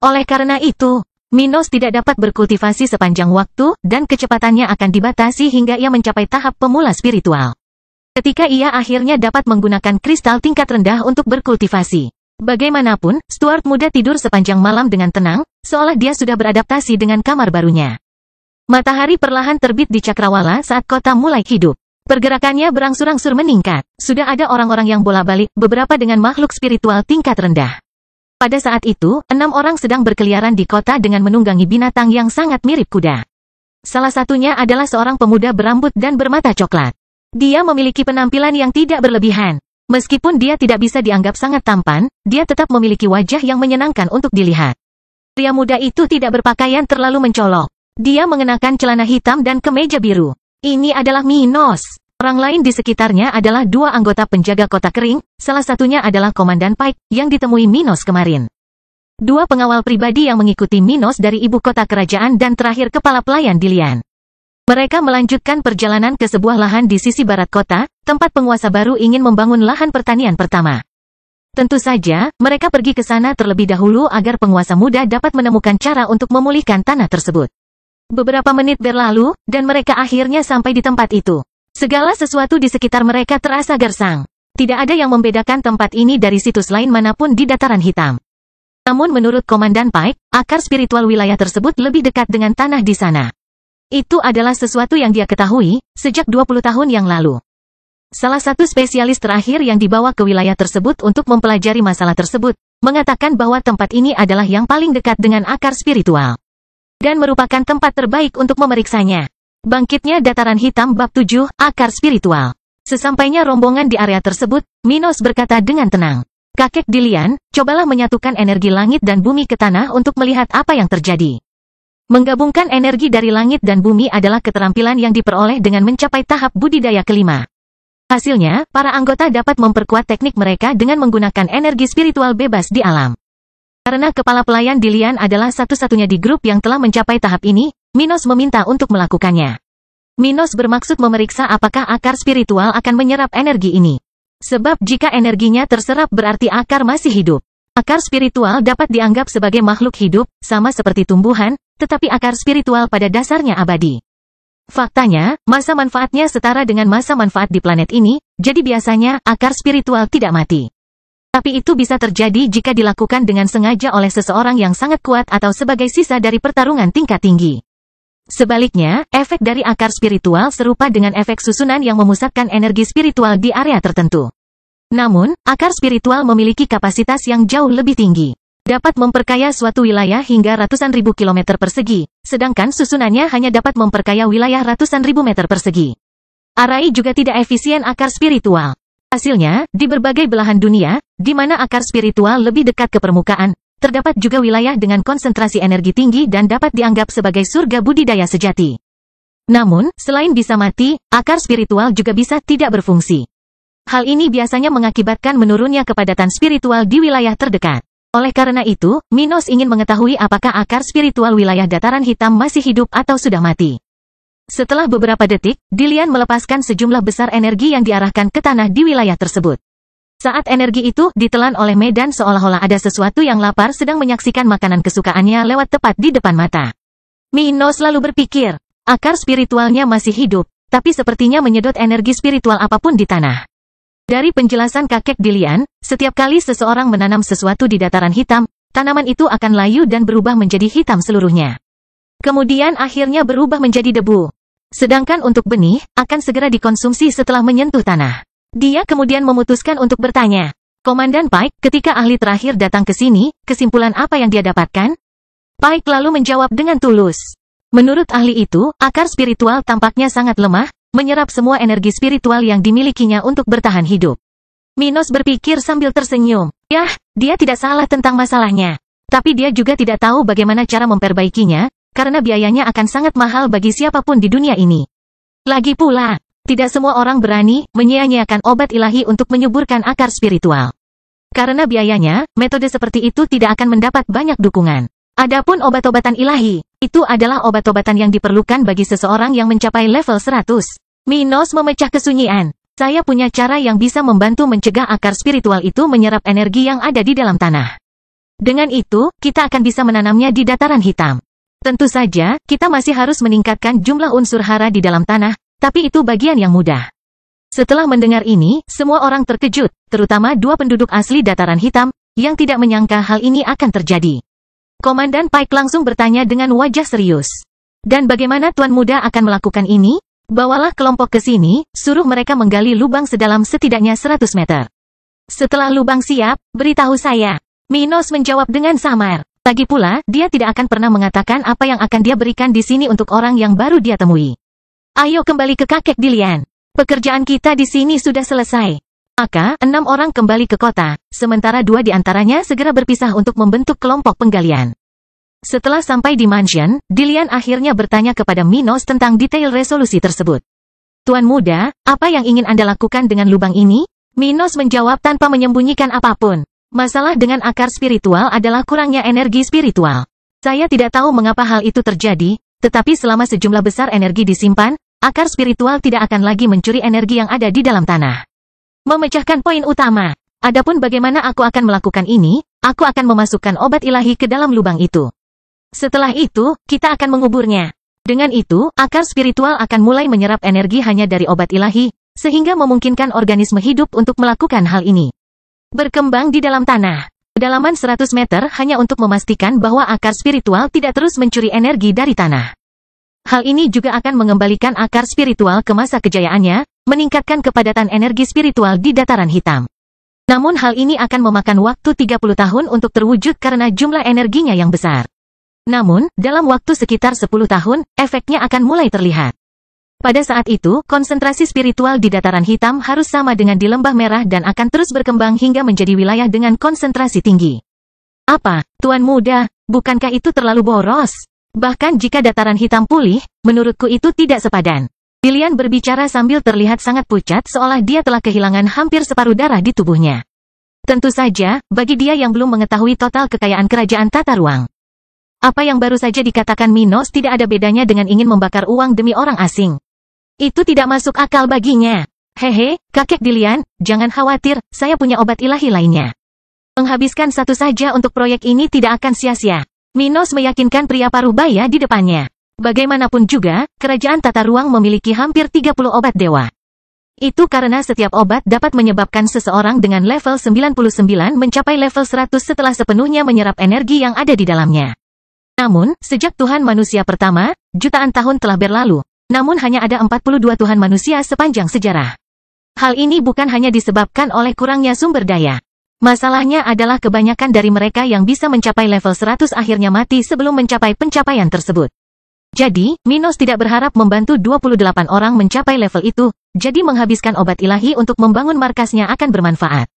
A: Oleh karena itu, Minos tidak dapat berkultivasi sepanjang waktu, dan kecepatannya akan dibatasi hingga ia mencapai tahap pemula spiritual. Ketika ia akhirnya dapat menggunakan kristal tingkat rendah untuk berkultivasi. Bagaimanapun, Stuart Muda tidur sepanjang malam dengan tenang, seolah dia sudah beradaptasi dengan kamar barunya. Matahari perlahan terbit di Cakrawala saat kota mulai hidup. Pergerakannya berangsur-angsur meningkat. Sudah ada orang-orang yang bola-balik, beberapa dengan makhluk spiritual tingkat rendah. Pada saat itu, 6 orang sedang berkeliaran di kota dengan menunggangi binatang yang sangat mirip kuda. Salah satunya adalah seorang pemuda berambut dan bermata coklat. Dia memiliki penampilan yang tidak berlebihan. Meskipun dia tidak bisa dianggap sangat tampan, dia tetap memiliki wajah yang menyenangkan untuk dilihat. Pria muda itu tidak berpakaian terlalu mencolok. Dia mengenakan celana hitam dan kemeja biru. Ini adalah Minos. Orang lain di sekitarnya adalah 2 anggota penjaga kota kering, salah satunya adalah Komandan Pike, yang ditemui Minos kemarin. 2 pengawal pribadi yang mengikuti Minos dari ibu kota kerajaan dan terakhir kepala pelayan Dilian. Mereka melanjutkan perjalanan ke sebuah lahan di sisi barat kota, tempat penguasa baru ingin membangun lahan pertanian pertama. Tentu saja, mereka pergi ke sana terlebih dahulu agar penguasa muda dapat menemukan cara untuk memulihkan tanah tersebut. Beberapa menit berlalu, dan mereka akhirnya sampai di tempat itu. Segala sesuatu di sekitar mereka terasa gersang. Tidak ada yang membedakan tempat ini dari situs lain manapun di dataran hitam. Namun menurut Komandan Pike, akar spiritual wilayah tersebut lebih dekat dengan tanah di sana. Itu adalah sesuatu yang dia ketahui, sejak 20 tahun yang lalu. Salah satu spesialis terakhir yang dibawa ke wilayah tersebut untuk mempelajari masalah tersebut, mengatakan bahwa tempat ini adalah yang paling dekat dengan akar spiritual. Dan merupakan tempat terbaik untuk memeriksanya. Bangkitnya Dataran Hitam Bab 7, Akar Spiritual. Sesampainya rombongan di area tersebut, Minos berkata dengan tenang. Kakek Dilian, cobalah menyatukan energi langit dan bumi ke tanah untuk melihat apa yang terjadi. Menggabungkan energi dari langit dan bumi adalah keterampilan yang diperoleh dengan mencapai tahap budidaya kelima. Hasilnya, para anggota dapat memperkuat teknik mereka dengan menggunakan energi spiritual bebas di alam. Karena kepala pelayan Dilian adalah satu-satunya di grup yang telah mencapai tahap ini, Minos meminta untuk melakukannya. Minos bermaksud memeriksa apakah akar spiritual akan menyerap energi ini. Sebab jika energinya terserap berarti akar masih hidup. Akar spiritual dapat dianggap sebagai makhluk hidup, sama seperti tumbuhan, tetapi akar spiritual pada dasarnya abadi. Faktanya, masa manfaatnya setara dengan masa manfaat di planet ini, jadi biasanya akar spiritual tidak mati. Tapi itu bisa terjadi jika dilakukan dengan sengaja oleh seseorang yang sangat kuat atau sebagai sisa dari pertarungan tingkat tinggi. Sebaliknya, efek dari akar spiritual serupa dengan efek susunan yang memusatkan energi spiritual di area tertentu. Namun, akar spiritual memiliki kapasitas yang jauh lebih tinggi. Dapat memperkaya suatu wilayah hingga ratusan ribu kilometer persegi, sedangkan susunannya hanya dapat memperkaya wilayah ratusan ribu meter persegi. Arai juga tidak efisien akar spiritual. Hasilnya, di berbagai belahan dunia, di mana akar spiritual lebih dekat ke permukaan, terdapat juga wilayah dengan konsentrasi energi tinggi dan dapat dianggap sebagai surga budidaya sejati. Namun, selain bisa mati, akar spiritual juga bisa tidak berfungsi. Hal ini biasanya mengakibatkan menurunnya kepadatan spiritual di wilayah terdekat. Oleh karena itu, Minos ingin mengetahui apakah akar spiritual wilayah dataran hitam masih hidup atau sudah mati. Setelah beberapa detik, Dilian melepaskan sejumlah besar energi yang diarahkan ke tanah di wilayah tersebut. Saat energi itu ditelan oleh medan seolah-olah ada sesuatu yang lapar sedang menyaksikan makanan kesukaannya lewat tepat di depan mata. Minos lalu berpikir, akar spiritualnya masih hidup, tapi sepertinya menyedot energi spiritual apapun di tanah. Dari penjelasan kakek Dilian, setiap kali seseorang menanam sesuatu di dataran hitam, tanaman itu akan layu dan berubah menjadi hitam seluruhnya. Kemudian akhirnya berubah menjadi debu. Sedangkan untuk benih, akan segera dikonsumsi setelah menyentuh tanah. Dia kemudian memutuskan untuk bertanya. Komandan Pike, ketika ahli terakhir datang ke sini, kesimpulan apa yang dia dapatkan? Pike lalu menjawab dengan tulus. Menurut ahli itu, akar spiritual tampaknya sangat lemah, menyerap semua energi spiritual yang dimilikinya untuk bertahan hidup. Minos berpikir sambil tersenyum. Yah, dia tidak salah tentang masalahnya. Tapi dia juga tidak tahu bagaimana cara memperbaikinya, karena biayanya akan sangat mahal bagi siapapun di dunia ini. Lagi pula, tidak semua orang berani menyia-nyiakan obat ilahi untuk menyuburkan akar spiritual. Karena biayanya, metode seperti itu tidak akan mendapat banyak dukungan. Adapun obat-obatan ilahi, itu adalah obat-obatan yang diperlukan bagi seseorang yang mencapai level 100. Minos memecah kesunyian. Saya punya cara yang bisa membantu mencegah akar spiritual itu menyerap energi yang ada di dalam tanah. Dengan itu, kita akan bisa menanamnya di dataran hitam. Tentu saja, kita masih harus meningkatkan jumlah unsur hara di dalam tanah, tapi itu bagian yang mudah. Setelah mendengar ini, semua orang terkejut, terutama 2 penduduk asli dataran hitam, yang tidak menyangka hal ini akan terjadi. Komandan Pike langsung bertanya dengan wajah serius. Dan bagaimana Tuan Muda akan melakukan ini? Bawalah kelompok ke sini, suruh mereka menggali lubang sedalam setidaknya 100 meter. Setelah lubang siap, beritahu saya. Minos menjawab dengan samar. Lagi pula, dia tidak akan pernah mengatakan apa yang akan dia berikan di sini untuk orang yang baru dia temui. Ayo kembali ke kakek Dilian. Pekerjaan kita di sini sudah selesai. Maka, 6 orang kembali ke kota, sementara 2 di antaranya segera berpisah untuk membentuk kelompok penggalian. Setelah sampai di mansion, Dilian akhirnya bertanya kepada Minos tentang detail resolusi tersebut. Tuan muda, apa yang ingin Anda lakukan dengan lubang ini? Minos menjawab tanpa menyembunyikan apapun. Masalah dengan akar spiritual adalah kurangnya energi spiritual. Saya tidak tahu mengapa hal itu terjadi, tetapi selama sejumlah besar energi disimpan, akar spiritual tidak akan lagi mencuri energi yang ada di dalam tanah. Memecahkan poin utama. Adapun bagaimana aku akan melakukan ini, aku akan memasukkan obat ilahi ke dalam lubang itu. Setelah itu, kita akan menguburnya. Dengan itu, akar spiritual akan mulai menyerap energi hanya dari obat ilahi, sehingga memungkinkan organisme hidup untuk melakukan hal ini. Berkembang di dalam tanah. Kedalaman 100 meter hanya untuk memastikan bahwa akar spiritual tidak terus mencuri energi dari tanah. Hal ini juga akan mengembalikan akar spiritual ke masa kejayaannya, meningkatkan kepadatan energi spiritual di dataran hitam. Namun hal ini akan memakan waktu 30 tahun untuk terwujud karena jumlah energinya yang besar. Namun, dalam waktu sekitar 10 tahun, efeknya akan mulai terlihat. Pada saat itu, konsentrasi spiritual di dataran hitam harus sama dengan di lembah merah dan akan terus berkembang hingga menjadi wilayah dengan konsentrasi tinggi. Apa, Tuan Muda, bukankah itu terlalu boros? Bahkan jika dataran hitam pulih, menurutku itu tidak sepadan. Dilian berbicara sambil terlihat sangat pucat seolah dia telah kehilangan hampir separuh darah di tubuhnya. Tentu saja, bagi dia yang belum mengetahui total kekayaan kerajaan tata ruang. Apa yang baru saja dikatakan Minos tidak ada bedanya dengan ingin membakar uang demi orang asing. Itu tidak masuk akal baginya. Hehe, kakek Dilian, jangan khawatir, saya punya obat ilahi lainnya. Menghabiskan satu saja untuk proyek ini tidak akan sia-sia. Minos meyakinkan pria paruh baya di depannya. Bagaimanapun juga, kerajaan tata ruang memiliki hampir 30 obat dewa. Itu karena setiap obat dapat menyebabkan seseorang dengan level 99 mencapai level 100 setelah sepenuhnya menyerap energi yang ada di dalamnya. Namun, sejak Tuhan manusia pertama, jutaan tahun telah berlalu. Namun hanya ada 42 Tuhan manusia sepanjang sejarah. Hal ini bukan hanya disebabkan oleh kurangnya sumber daya. Masalahnya adalah kebanyakan dari mereka yang bisa mencapai level 100 akhirnya mati sebelum mencapai pencapaian tersebut. Jadi, Minos tidak berharap membantu 28 orang mencapai level itu, jadi menghabiskan obat ilahi untuk membangun markasnya akan bermanfaat.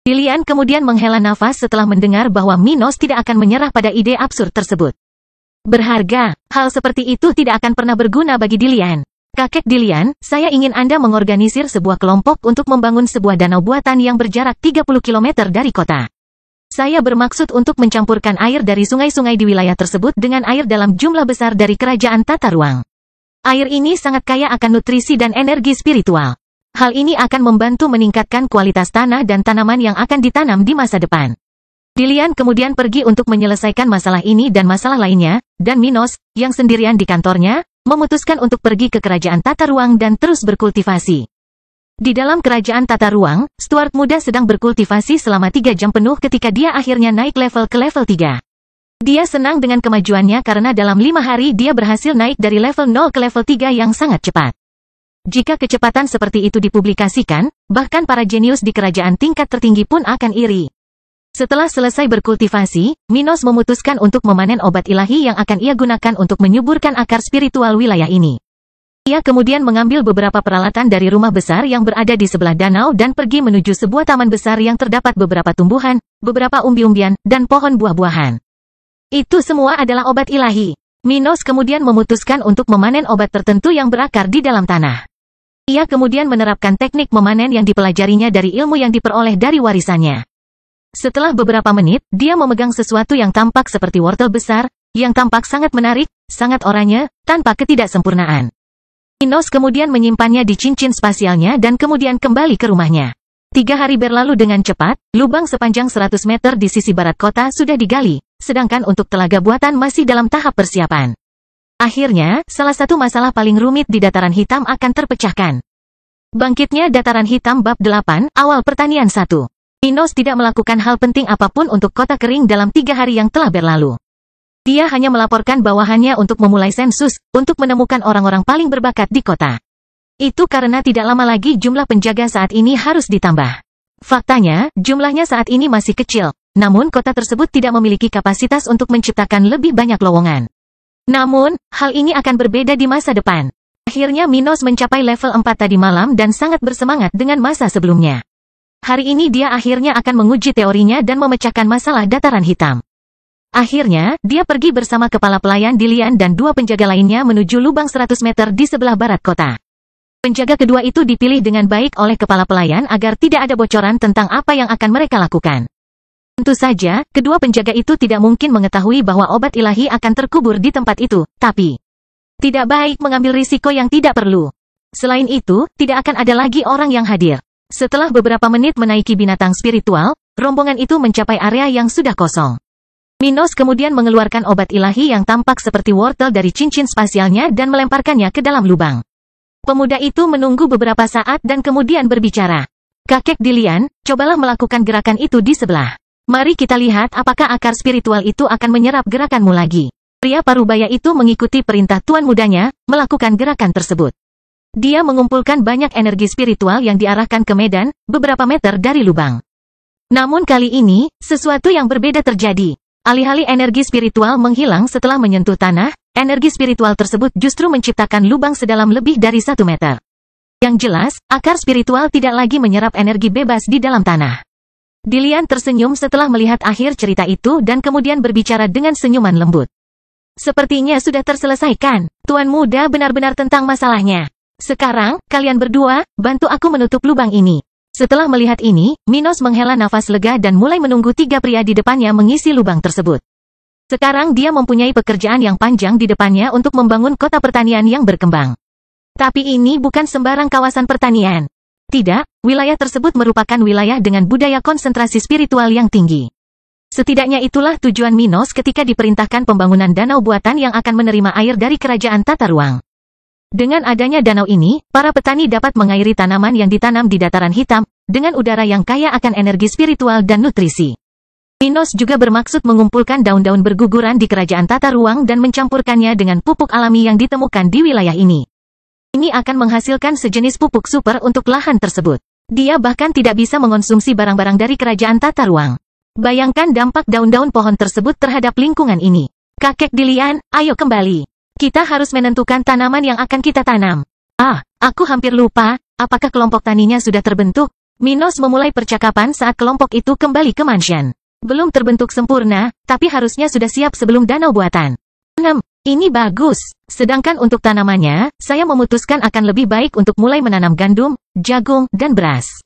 A: Dilian kemudian menghela nafas setelah mendengar bahwa Minos tidak akan menyerah pada ide absurd tersebut. Berharga, hal seperti itu tidak akan pernah berguna bagi Dilian. Kakek Dilian, saya ingin Anda mengorganisir sebuah kelompok untuk membangun sebuah danau buatan yang berjarak 30 km dari kota. Saya bermaksud untuk mencampurkan air dari sungai-sungai di wilayah tersebut dengan air dalam jumlah besar dari kerajaan tata ruang. Air ini sangat kaya akan nutrisi dan energi spiritual. Hal ini akan membantu meningkatkan kualitas tanah dan tanaman yang akan ditanam di masa depan. Dilian kemudian pergi untuk menyelesaikan masalah ini dan masalah lainnya, dan Minos, yang sendirian di kantornya, memutuskan untuk pergi ke kerajaan tata ruang dan terus berkultivasi. Di dalam kerajaan tata ruang, Stuart muda sedang berkultivasi selama 3 jam penuh ketika dia akhirnya naik level ke level 3. Dia senang dengan kemajuannya karena dalam 5 hari dia berhasil naik dari level 0 ke level 3 yang sangat cepat. Jika kecepatan seperti itu dipublikasikan, bahkan para jenius di kerajaan tingkat tertinggi pun akan iri. Setelah selesai berkultivasi, Minos memutuskan untuk memanen obat ilahi yang akan ia gunakan untuk menyuburkan akar spiritual wilayah ini. Ia kemudian mengambil beberapa peralatan dari rumah besar yang berada di sebelah danau dan pergi menuju sebuah taman besar yang terdapat beberapa tumbuhan, beberapa umbi-umbian, dan pohon buah-buahan. Itu semua adalah obat ilahi. Minos kemudian memutuskan untuk memanen obat tertentu yang berakar di dalam tanah. Ia kemudian menerapkan teknik memanen yang dipelajarinya dari ilmu yang diperoleh dari warisannya. Setelah beberapa menit, dia memegang sesuatu yang tampak seperti wortel besar, yang tampak sangat menarik, sangat oranye, tanpa ketidaksempurnaan. Minos kemudian menyimpannya di cincin spasialnya dan kemudian kembali ke rumahnya. 3 hari berlalu dengan cepat, lubang sepanjang 100 meter di sisi barat kota sudah digali, sedangkan untuk telaga buatan masih dalam tahap persiapan. Akhirnya, salah satu masalah paling rumit di dataran hitam akan terpecahkan. Bangkitnya dataran hitam bab 8, awal pertanian 1. Minos tidak melakukan hal penting apapun untuk kota kering dalam 3 hari yang telah berlalu. Dia hanya melaporkan bawahannya untuk memulai sensus, untuk menemukan orang-orang paling berbakat di kota. Itu karena tidak lama lagi jumlah penjaga saat ini harus ditambah. Faktanya, jumlahnya saat ini masih kecil, namun kota tersebut tidak memiliki kapasitas untuk menciptakan lebih banyak lowongan. Namun, hal ini akan berbeda di masa depan. Akhirnya Minos mencapai level 4 tadi malam dan sangat bersemangat dengan masa sebelumnya. Hari ini dia akhirnya akan menguji teorinya dan memecahkan masalah dataran hitam. Akhirnya, dia pergi bersama kepala pelayan Dilian dan 2 penjaga lainnya menuju lubang 100 meter di sebelah barat kota. Penjaga kedua itu dipilih dengan baik oleh kepala pelayan agar tidak ada bocoran tentang apa yang akan mereka lakukan. Tentu saja, kedua penjaga itu tidak mungkin mengetahui bahwa obat ilahi akan terkubur di tempat itu, tapi tidak baik mengambil risiko yang tidak perlu. Selain itu, tidak akan ada lagi orang yang hadir. Setelah beberapa menit menaiki binatang spiritual, rombongan itu mencapai area yang sudah kosong. Minos kemudian mengeluarkan obat ilahi yang tampak seperti wortel dari cincin spasialnya dan melemparkannya ke dalam lubang. Pemuda itu menunggu beberapa saat dan kemudian berbicara. Kakek Dilian, cobalah melakukan gerakan itu di sebelah. Mari kita lihat apakah akar spiritual itu akan menyerap gerakanmu lagi. Pria parubaya itu mengikuti perintah tuan mudanya, melakukan gerakan tersebut. Dia mengumpulkan banyak energi spiritual yang diarahkan ke medan, beberapa meter dari lubang. Namun kali ini, sesuatu yang berbeda terjadi. Alih-alih energi spiritual menghilang setelah menyentuh tanah, energi spiritual tersebut justru menciptakan lubang sedalam lebih dari 1 meter. Yang jelas, akar spiritual tidak lagi menyerap energi bebas di dalam tanah. Dilian tersenyum setelah melihat akhir cerita itu dan kemudian berbicara dengan senyuman lembut. Sepertinya sudah terselesaikan, Tuan Muda benar-benar tentang masalahnya. Sekarang, kalian berdua, bantu aku menutup lubang ini. Setelah melihat ini, Minos menghela nafas lega dan mulai menunggu 3 pria di depannya mengisi lubang tersebut. Sekarang dia mempunyai pekerjaan yang panjang di depannya untuk membangun kota pertanian yang berkembang. Tapi ini bukan sembarang kawasan pertanian. Tidak, wilayah tersebut merupakan wilayah dengan budaya konsentrasi spiritual yang tinggi. Setidaknya itulah tujuan Minos ketika diperintahkan pembangunan danau buatan yang akan menerima air dari kerajaan tata ruang. Dengan adanya danau ini, para petani dapat mengairi tanaman yang ditanam di dataran hitam, dengan udara yang kaya akan energi spiritual dan nutrisi. Minos juga bermaksud mengumpulkan daun-daun berguguran di kerajaan tata ruang dan mencampurkannya dengan pupuk alami yang ditemukan di wilayah ini. Ini akan menghasilkan sejenis pupuk super untuk lahan tersebut. Dia bahkan tidak bisa mengonsumsi barang-barang dari kerajaan tata ruang. Bayangkan dampak daun-daun pohon tersebut terhadap lingkungan ini. Kakek Dilian, ayo kembali. Kita harus menentukan tanaman yang akan kita tanam. Aku hampir lupa, apakah kelompok taninya sudah terbentuk? Minos memulai percakapan saat kelompok itu kembali ke mansion. Belum terbentuk sempurna, tapi harusnya sudah siap sebelum danau buatan. 6. Ini bagus. Sedangkan untuk tanamannya, saya memutuskan akan lebih baik untuk mulai menanam gandum, jagung, dan beras.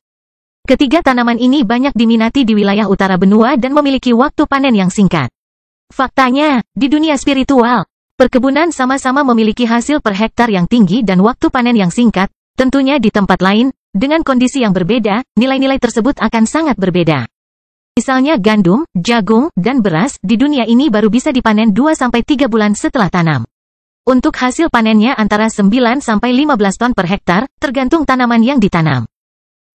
A: Ketiga tanaman ini banyak diminati di wilayah utara benua dan memiliki waktu panen yang singkat. Faktanya, di dunia spiritual, perkebunan sama-sama memiliki hasil per hektar yang tinggi dan waktu panen yang singkat. Tentunya di tempat lain, dengan kondisi yang berbeda, nilai-nilai tersebut akan sangat berbeda. Misalnya gandum, jagung, dan beras di dunia ini baru bisa dipanen 2-3 bulan setelah tanam. Untuk hasil panennya antara 9-15 ton per hektar, tergantung tanaman yang ditanam.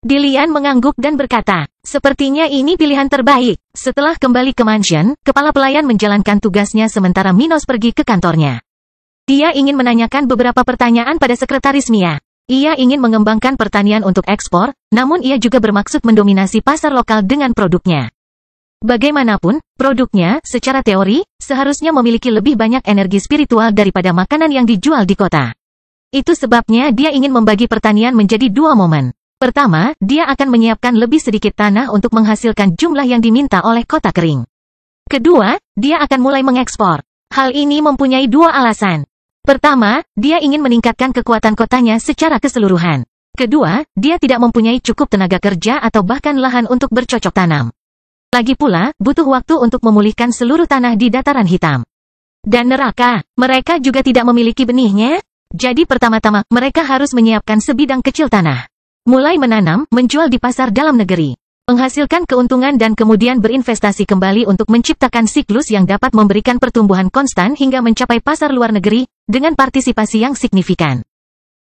A: Dilian mengangguk dan berkata, sepertinya ini pilihan terbaik. Setelah kembali ke mansion, kepala pelayan menjalankan tugasnya sementara Minos pergi ke kantornya. Dia ingin menanyakan beberapa pertanyaan pada sekretaris Mia. Ia ingin mengembangkan pertanian untuk ekspor, namun ia juga bermaksud mendominasi pasar lokal dengan produknya. Bagaimanapun, produknya, secara teori, seharusnya memiliki lebih banyak energi spiritual daripada makanan yang dijual di kota. Itu sebabnya dia ingin membagi pertanian menjadi 2 momen. Pertama, dia akan menyiapkan lebih sedikit tanah untuk menghasilkan jumlah yang diminta oleh kota kering. Kedua, dia akan mulai mengekspor. Hal ini mempunyai 2 alasan. Pertama, dia ingin meningkatkan kekuatan kotanya secara keseluruhan. Kedua, dia tidak mempunyai cukup tenaga kerja atau bahkan lahan untuk bercocok tanam. Lagi pula, butuh waktu untuk memulihkan seluruh tanah di dataran hitam. Dan neraka, mereka juga tidak memiliki benihnya. Jadi pertama-tama, mereka harus menyiapkan sebidang kecil tanah. Mulai menanam, menjual di pasar dalam negeri. Menghasilkan keuntungan dan kemudian berinvestasi kembali untuk menciptakan siklus yang dapat memberikan pertumbuhan konstan hingga mencapai pasar luar negeri, dengan partisipasi yang signifikan.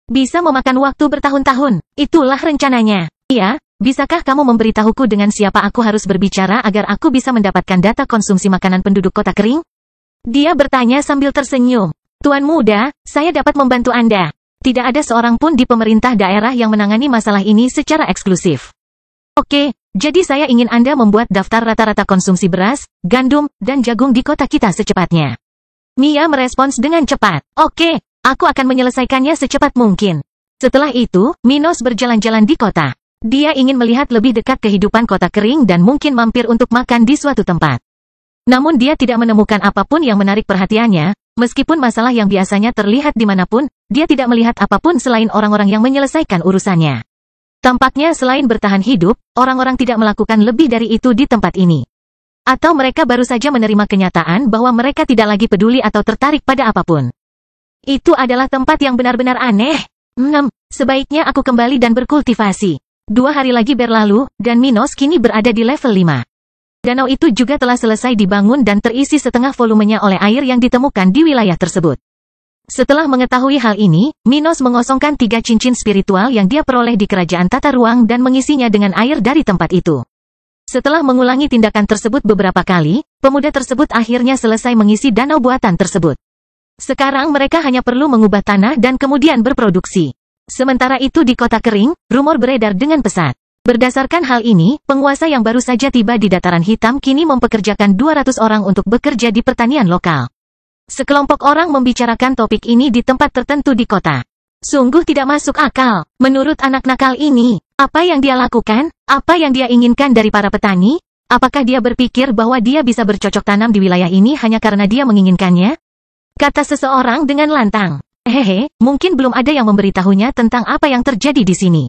A: Bisa memakan waktu bertahun-tahun, itulah rencananya. Iya, bisakah kamu memberitahuku dengan siapa aku harus berbicara agar aku bisa mendapatkan data konsumsi makanan penduduk kota kering? Dia bertanya sambil tersenyum. Tuan Muda, saya dapat membantu Anda. Tidak ada seorang pun di pemerintah daerah yang menangani masalah ini secara eksklusif. Oke, Jadi saya ingin Anda membuat daftar rata-rata konsumsi beras, gandum, dan jagung di kota kita secepatnya. Mia merespons dengan cepat. Oke, aku akan menyelesaikannya secepat mungkin. Setelah itu, Minos berjalan-jalan di kota. Dia ingin melihat lebih dekat kehidupan kota kering dan mungkin mampir untuk makan di suatu tempat. Namun dia tidak menemukan apapun yang menarik perhatiannya, meskipun masalah yang biasanya terlihat dimanapun, dia tidak melihat apapun selain orang-orang yang menyelesaikan urusannya. Tampaknya selain bertahan hidup, orang-orang tidak melakukan lebih dari itu di tempat ini. Atau mereka baru saja menerima kenyataan bahwa mereka tidak lagi peduli atau tertarik pada apapun. Itu adalah tempat yang benar-benar aneh. Sebaiknya aku kembali dan berkultivasi. 2 hari lagi berlalu, dan Minos kini berada di level 5. Danau itu juga telah selesai dibangun dan terisi setengah volumenya oleh air yang ditemukan di wilayah tersebut. Setelah mengetahui hal ini, Minos mengosongkan 3 cincin spiritual yang dia peroleh di kerajaan tata ruang dan mengisinya dengan air dari tempat itu. Setelah mengulangi tindakan tersebut beberapa kali, pemuda tersebut akhirnya selesai mengisi danau buatan tersebut. Sekarang mereka hanya perlu mengubah tanah dan kemudian berproduksi. Sementara itu di kota kering, rumor beredar dengan pesat. Berdasarkan hal ini, penguasa yang baru saja tiba di dataran hitam kini mempekerjakan 200 orang untuk bekerja di pertanian lokal. Sekelompok orang membicarakan topik ini di tempat tertentu di kota. Sungguh tidak masuk akal. Menurut anak nakal ini, apa yang dia lakukan? Apa yang dia inginkan dari para petani? Apakah dia berpikir bahwa dia bisa bercocok tanam di wilayah ini hanya karena dia menginginkannya? Kata seseorang dengan lantang. Hehe, mungkin belum ada yang memberitahunya tentang apa yang terjadi di sini.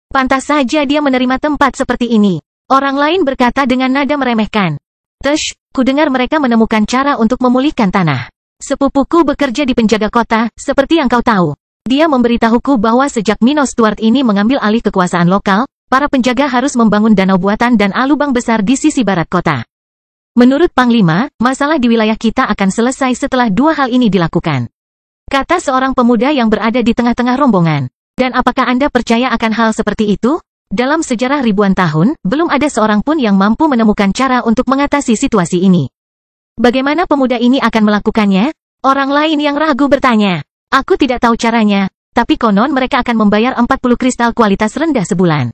A: Pantas saja dia menerima tempat seperti ini. Orang lain berkata dengan nada meremehkan. Tush, kudengar mereka menemukan cara untuk memulihkan tanah. Sepupuku bekerja di penjaga kota, seperti yang kau tahu. Dia memberitahuku bahwa sejak Minos Stuart ini mengambil alih kekuasaan lokal, para penjaga harus membangun danau buatan dan alubang besar di sisi barat kota. Menurut Panglima, masalah di wilayah kita akan selesai setelah 2 hal ini dilakukan. Kata seorang pemuda yang berada di tengah-tengah rombongan. Dan apakah Anda percaya akan hal seperti itu? Dalam sejarah ribuan tahun, belum ada seorang pun yang mampu menemukan cara untuk mengatasi situasi ini. Bagaimana pemuda ini akan melakukannya? Orang lain yang ragu bertanya. Aku tidak tahu caranya, tapi konon mereka akan membayar 40 kristal kualitas rendah sebulan.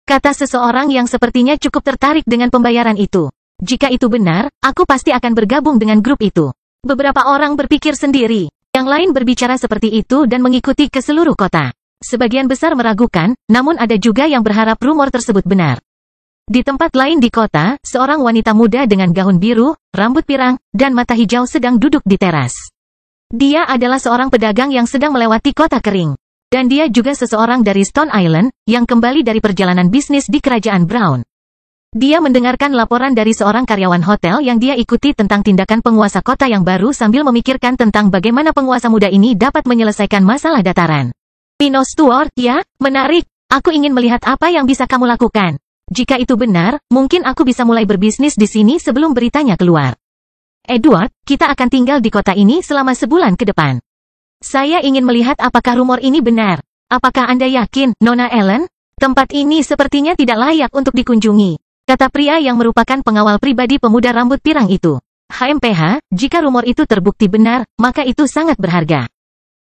A: Kata seseorang yang sepertinya cukup tertarik dengan pembayaran itu. Jika itu benar, aku pasti akan bergabung dengan grup itu. Beberapa orang berpikir sendiri. Yang lain berbicara seperti itu dan mengikuti ke seluruh kota. Sebagian besar meragukan, namun ada juga yang berharap rumor tersebut benar. Di tempat lain di kota, seorang wanita muda dengan gaun biru, rambut pirang, dan mata hijau sedang duduk di teras. Dia adalah seorang pedagang yang sedang melewati kota kering. Dan dia juga seseorang dari Stone Island, yang kembali dari perjalanan bisnis di Kerajaan Brown. Dia mendengarkan laporan dari seorang karyawan hotel yang dia ikuti tentang tindakan penguasa kota yang baru sambil memikirkan tentang bagaimana penguasa muda ini dapat menyelesaikan masalah dataran. Minos Stuart, ya, menarik. Aku ingin melihat apa yang bisa kamu lakukan. Jika itu benar, mungkin aku bisa mulai berbisnis di sini sebelum beritanya keluar. Edward, kita akan tinggal di kota ini selama sebulan ke depan. Saya ingin melihat apakah rumor ini benar. Apakah Anda yakin, Nona Ellen? Tempat ini sepertinya tidak layak untuk dikunjungi. Kata pria yang merupakan pengawal pribadi pemuda rambut pirang itu. HMPH, jika rumor itu terbukti benar, maka itu sangat berharga.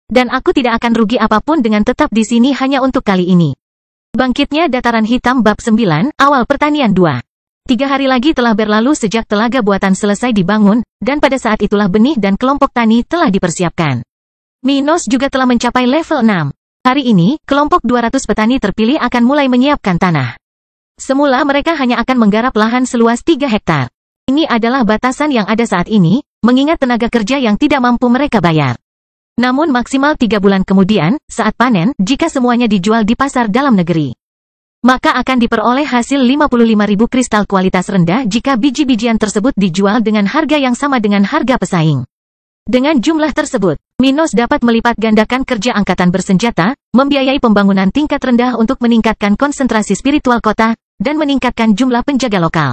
A: Dan aku tidak akan rugi apapun dengan tetap di sini hanya untuk kali ini. Bangkitnya Dataran Hitam Bab 9, Awal Pertanian 2. 3 hari lagi telah berlalu sejak telaga buatan selesai dibangun, dan pada saat itulah benih dan kelompok tani telah dipersiapkan. Minos juga telah mencapai level 6. Hari ini, kelompok 200 petani terpilih akan mulai menyiapkan tanah. Semula mereka hanya akan menggarap lahan seluas 3 hektar. Ini adalah batasan yang ada saat ini, mengingat tenaga kerja yang tidak mampu mereka bayar. Namun maksimal 3 bulan kemudian, saat panen, jika semuanya dijual di pasar dalam negeri, maka akan diperoleh hasil 55.000 kristal kualitas rendah jika biji-bijian tersebut dijual dengan harga yang sama dengan harga pesaing. Dengan jumlah tersebut, Minos dapat melipat gandakan kerja angkatan bersenjata, membiayai pembangunan tingkat rendah untuk meningkatkan konsentrasi spiritual kota, dan meningkatkan jumlah penjaga lokal.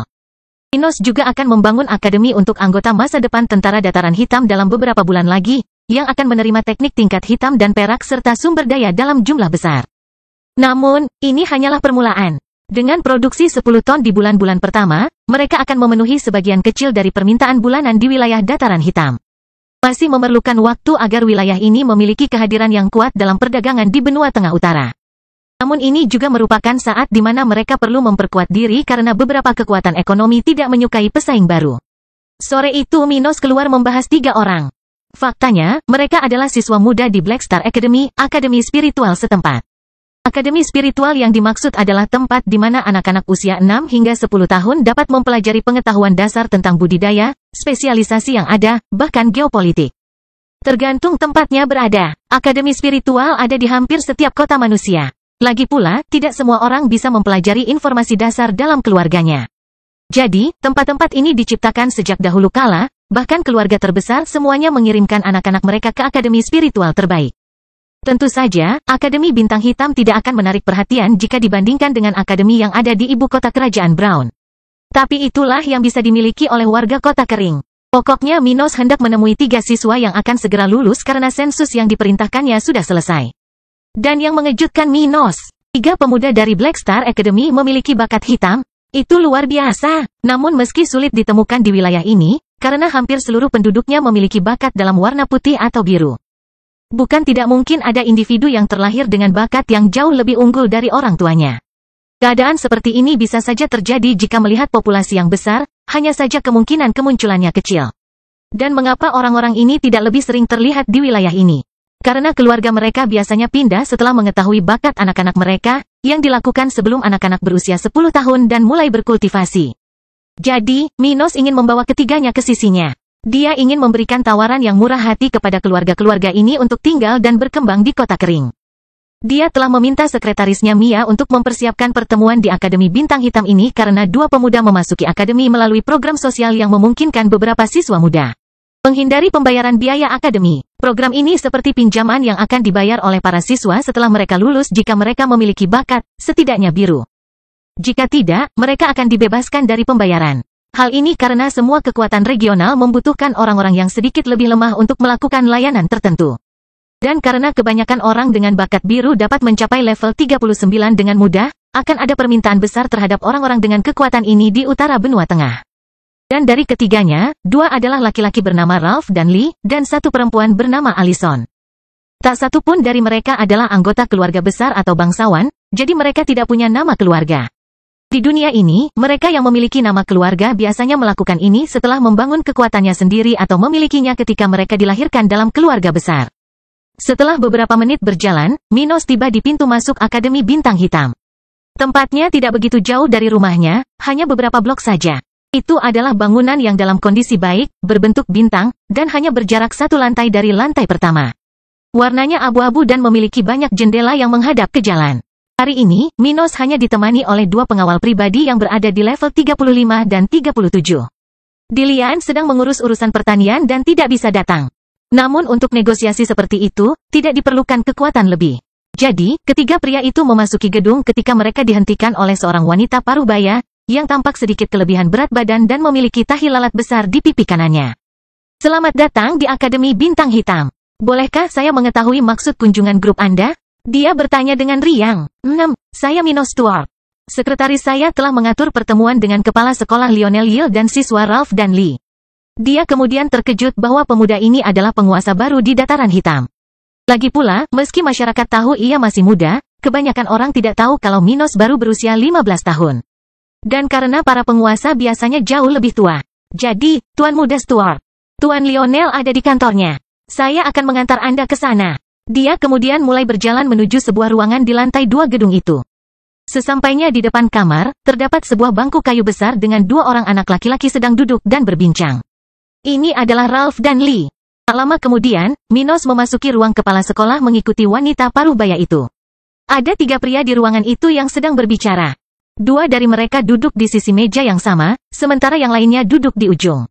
A: Minos juga akan membangun akademi untuk anggota masa depan tentara dataran hitam dalam beberapa bulan lagi, yang akan menerima teknik tingkat hitam dan perak serta sumber daya dalam jumlah besar. Namun, ini hanyalah permulaan. Dengan produksi 10 ton di bulan-bulan pertama, mereka akan memenuhi sebagian kecil dari permintaan bulanan di wilayah dataran hitam. Masih memerlukan waktu agar wilayah ini memiliki kehadiran yang kuat dalam perdagangan di benua tengah utara. Namun ini juga merupakan saat di mana mereka perlu memperkuat diri karena beberapa kekuatan ekonomi tidak menyukai pesaing baru. Sore itu Minos keluar membahas 3 orang. Faktanya, mereka adalah siswa muda di Black Star Academy, akademi spiritual setempat. Akademi spiritual yang dimaksud adalah tempat di mana anak-anak usia 6 hingga 10 tahun dapat mempelajari pengetahuan dasar tentang budidaya, spesialisasi yang ada, bahkan geopolitik. Tergantung tempatnya berada, akademi spiritual ada di hampir setiap kota manusia. Lagi pula, tidak semua orang bisa mempelajari informasi dasar dalam keluarganya. Jadi, tempat-tempat ini diciptakan sejak dahulu kala, bahkan keluarga terbesar semuanya mengirimkan anak-anak mereka ke akademi spiritual terbaik. Tentu saja, Akademi Bintang Hitam tidak akan menarik perhatian jika dibandingkan dengan akademi yang ada di ibu kota kerajaan Brown. Tapi itulah yang bisa dimiliki oleh warga kota kering. Pokoknya Minos hendak menemui 3 siswa yang akan segera lulus karena sensus yang diperintahkannya sudah selesai. Dan yang mengejutkan Minos, 3 pemuda dari Black Star Academy memiliki bakat hitam. Itu luar biasa. Namun meski sulit ditemukan di wilayah ini, karena hampir seluruh penduduknya memiliki bakat dalam warna putih atau biru. Bukan tidak mungkin ada individu yang terlahir dengan bakat yang jauh lebih unggul dari orang tuanya. Keadaan seperti ini bisa saja terjadi jika melihat populasi yang besar, hanya saja kemungkinan kemunculannya kecil. Dan mengapa orang-orang ini tidak lebih sering terlihat di wilayah ini? Karena keluarga mereka biasanya pindah setelah mengetahui bakat anak-anak mereka, yang dilakukan sebelum anak-anak berusia 10 tahun dan mulai berkultivasi. Jadi, Minos ingin membawa ketiganya ke sisinya. Dia ingin memberikan tawaran yang murah hati kepada keluarga-keluarga ini untuk tinggal dan berkembang di kota kering. Dia telah meminta sekretarisnya Mia untuk mempersiapkan pertemuan di Akademi Bintang Hitam ini karena 2 pemuda memasuki akademi melalui program sosial yang memungkinkan beberapa siswa muda menghindari pembayaran biaya akademi. Program ini seperti pinjaman yang akan dibayar oleh para siswa setelah mereka lulus jika mereka memiliki bakat, setidaknya biru. Jika tidak, mereka akan dibebaskan dari pembayaran. Hal ini karena semua kekuatan regional membutuhkan orang-orang yang sedikit lebih lemah untuk melakukan layanan tertentu. Dan karena kebanyakan orang dengan bakat biru dapat mencapai level 39 dengan mudah, akan ada permintaan besar terhadap orang-orang dengan kekuatan ini di utara benua tengah. Dan dari ketiganya, 2 adalah laki-laki bernama Ralph dan Lee, dan 1 perempuan bernama Allison. Tak satu pun dari mereka adalah anggota keluarga besar atau bangsawan, jadi mereka tidak punya nama keluarga. Di dunia ini, mereka yang memiliki nama keluarga biasanya melakukan ini setelah membangun kekuatannya sendiri atau memilikinya ketika mereka dilahirkan dalam keluarga besar. Setelah beberapa menit berjalan, Minos tiba di pintu masuk Akademi Bintang Hitam. Tempatnya tidak begitu jauh dari rumahnya, hanya beberapa blok saja. Itu adalah bangunan yang dalam kondisi baik, berbentuk bintang, dan hanya berjarak 1 lantai dari lantai pertama. Warnanya abu-abu dan memiliki banyak jendela yang menghadap ke jalan. Hari ini, Minos hanya ditemani oleh 2 pengawal pribadi yang berada di level 35 dan 37. Dilian sedang mengurus urusan pertanian dan tidak bisa datang. Namun untuk negosiasi seperti itu, tidak diperlukan kekuatan lebih. Jadi, ketiga pria itu memasuki gedung ketika mereka dihentikan oleh seorang wanita parubaya, yang tampak sedikit kelebihan berat badan dan memiliki tahi lalat besar di pipi kanannya. Selamat datang di Akademi Bintang Hitam. Bolehkah saya mengetahui maksud kunjungan grup Anda? Dia bertanya dengan riang. Saya Minos Stuart. Sekretaris saya telah mengatur pertemuan dengan kepala sekolah Lionel Yale dan siswa Ralph dan Lee. Dia kemudian terkejut bahwa pemuda ini adalah penguasa baru di Dataran Hitam. Lagi pula, meski masyarakat tahu ia masih muda, kebanyakan orang tidak tahu kalau Minos baru berusia 15 tahun. Dan karena para penguasa biasanya jauh lebih tua. Jadi, Tuan Muda Stuart, Tuan Lionel ada di kantornya. Saya akan mengantar Anda ke sana. Dia kemudian mulai berjalan menuju sebuah ruangan di lantai 2 gedung itu. Sesampainya di depan kamar, terdapat sebuah bangku kayu besar dengan 2 orang anak laki-laki sedang duduk dan berbincang. Ini adalah Ralph dan Lee. Tak lama kemudian, Minos memasuki ruang kepala sekolah mengikuti wanita parubaya itu. Ada 3 pria di ruangan itu yang sedang berbicara. 2 dari mereka duduk di sisi meja yang sama, sementara yang lainnya duduk di ujung.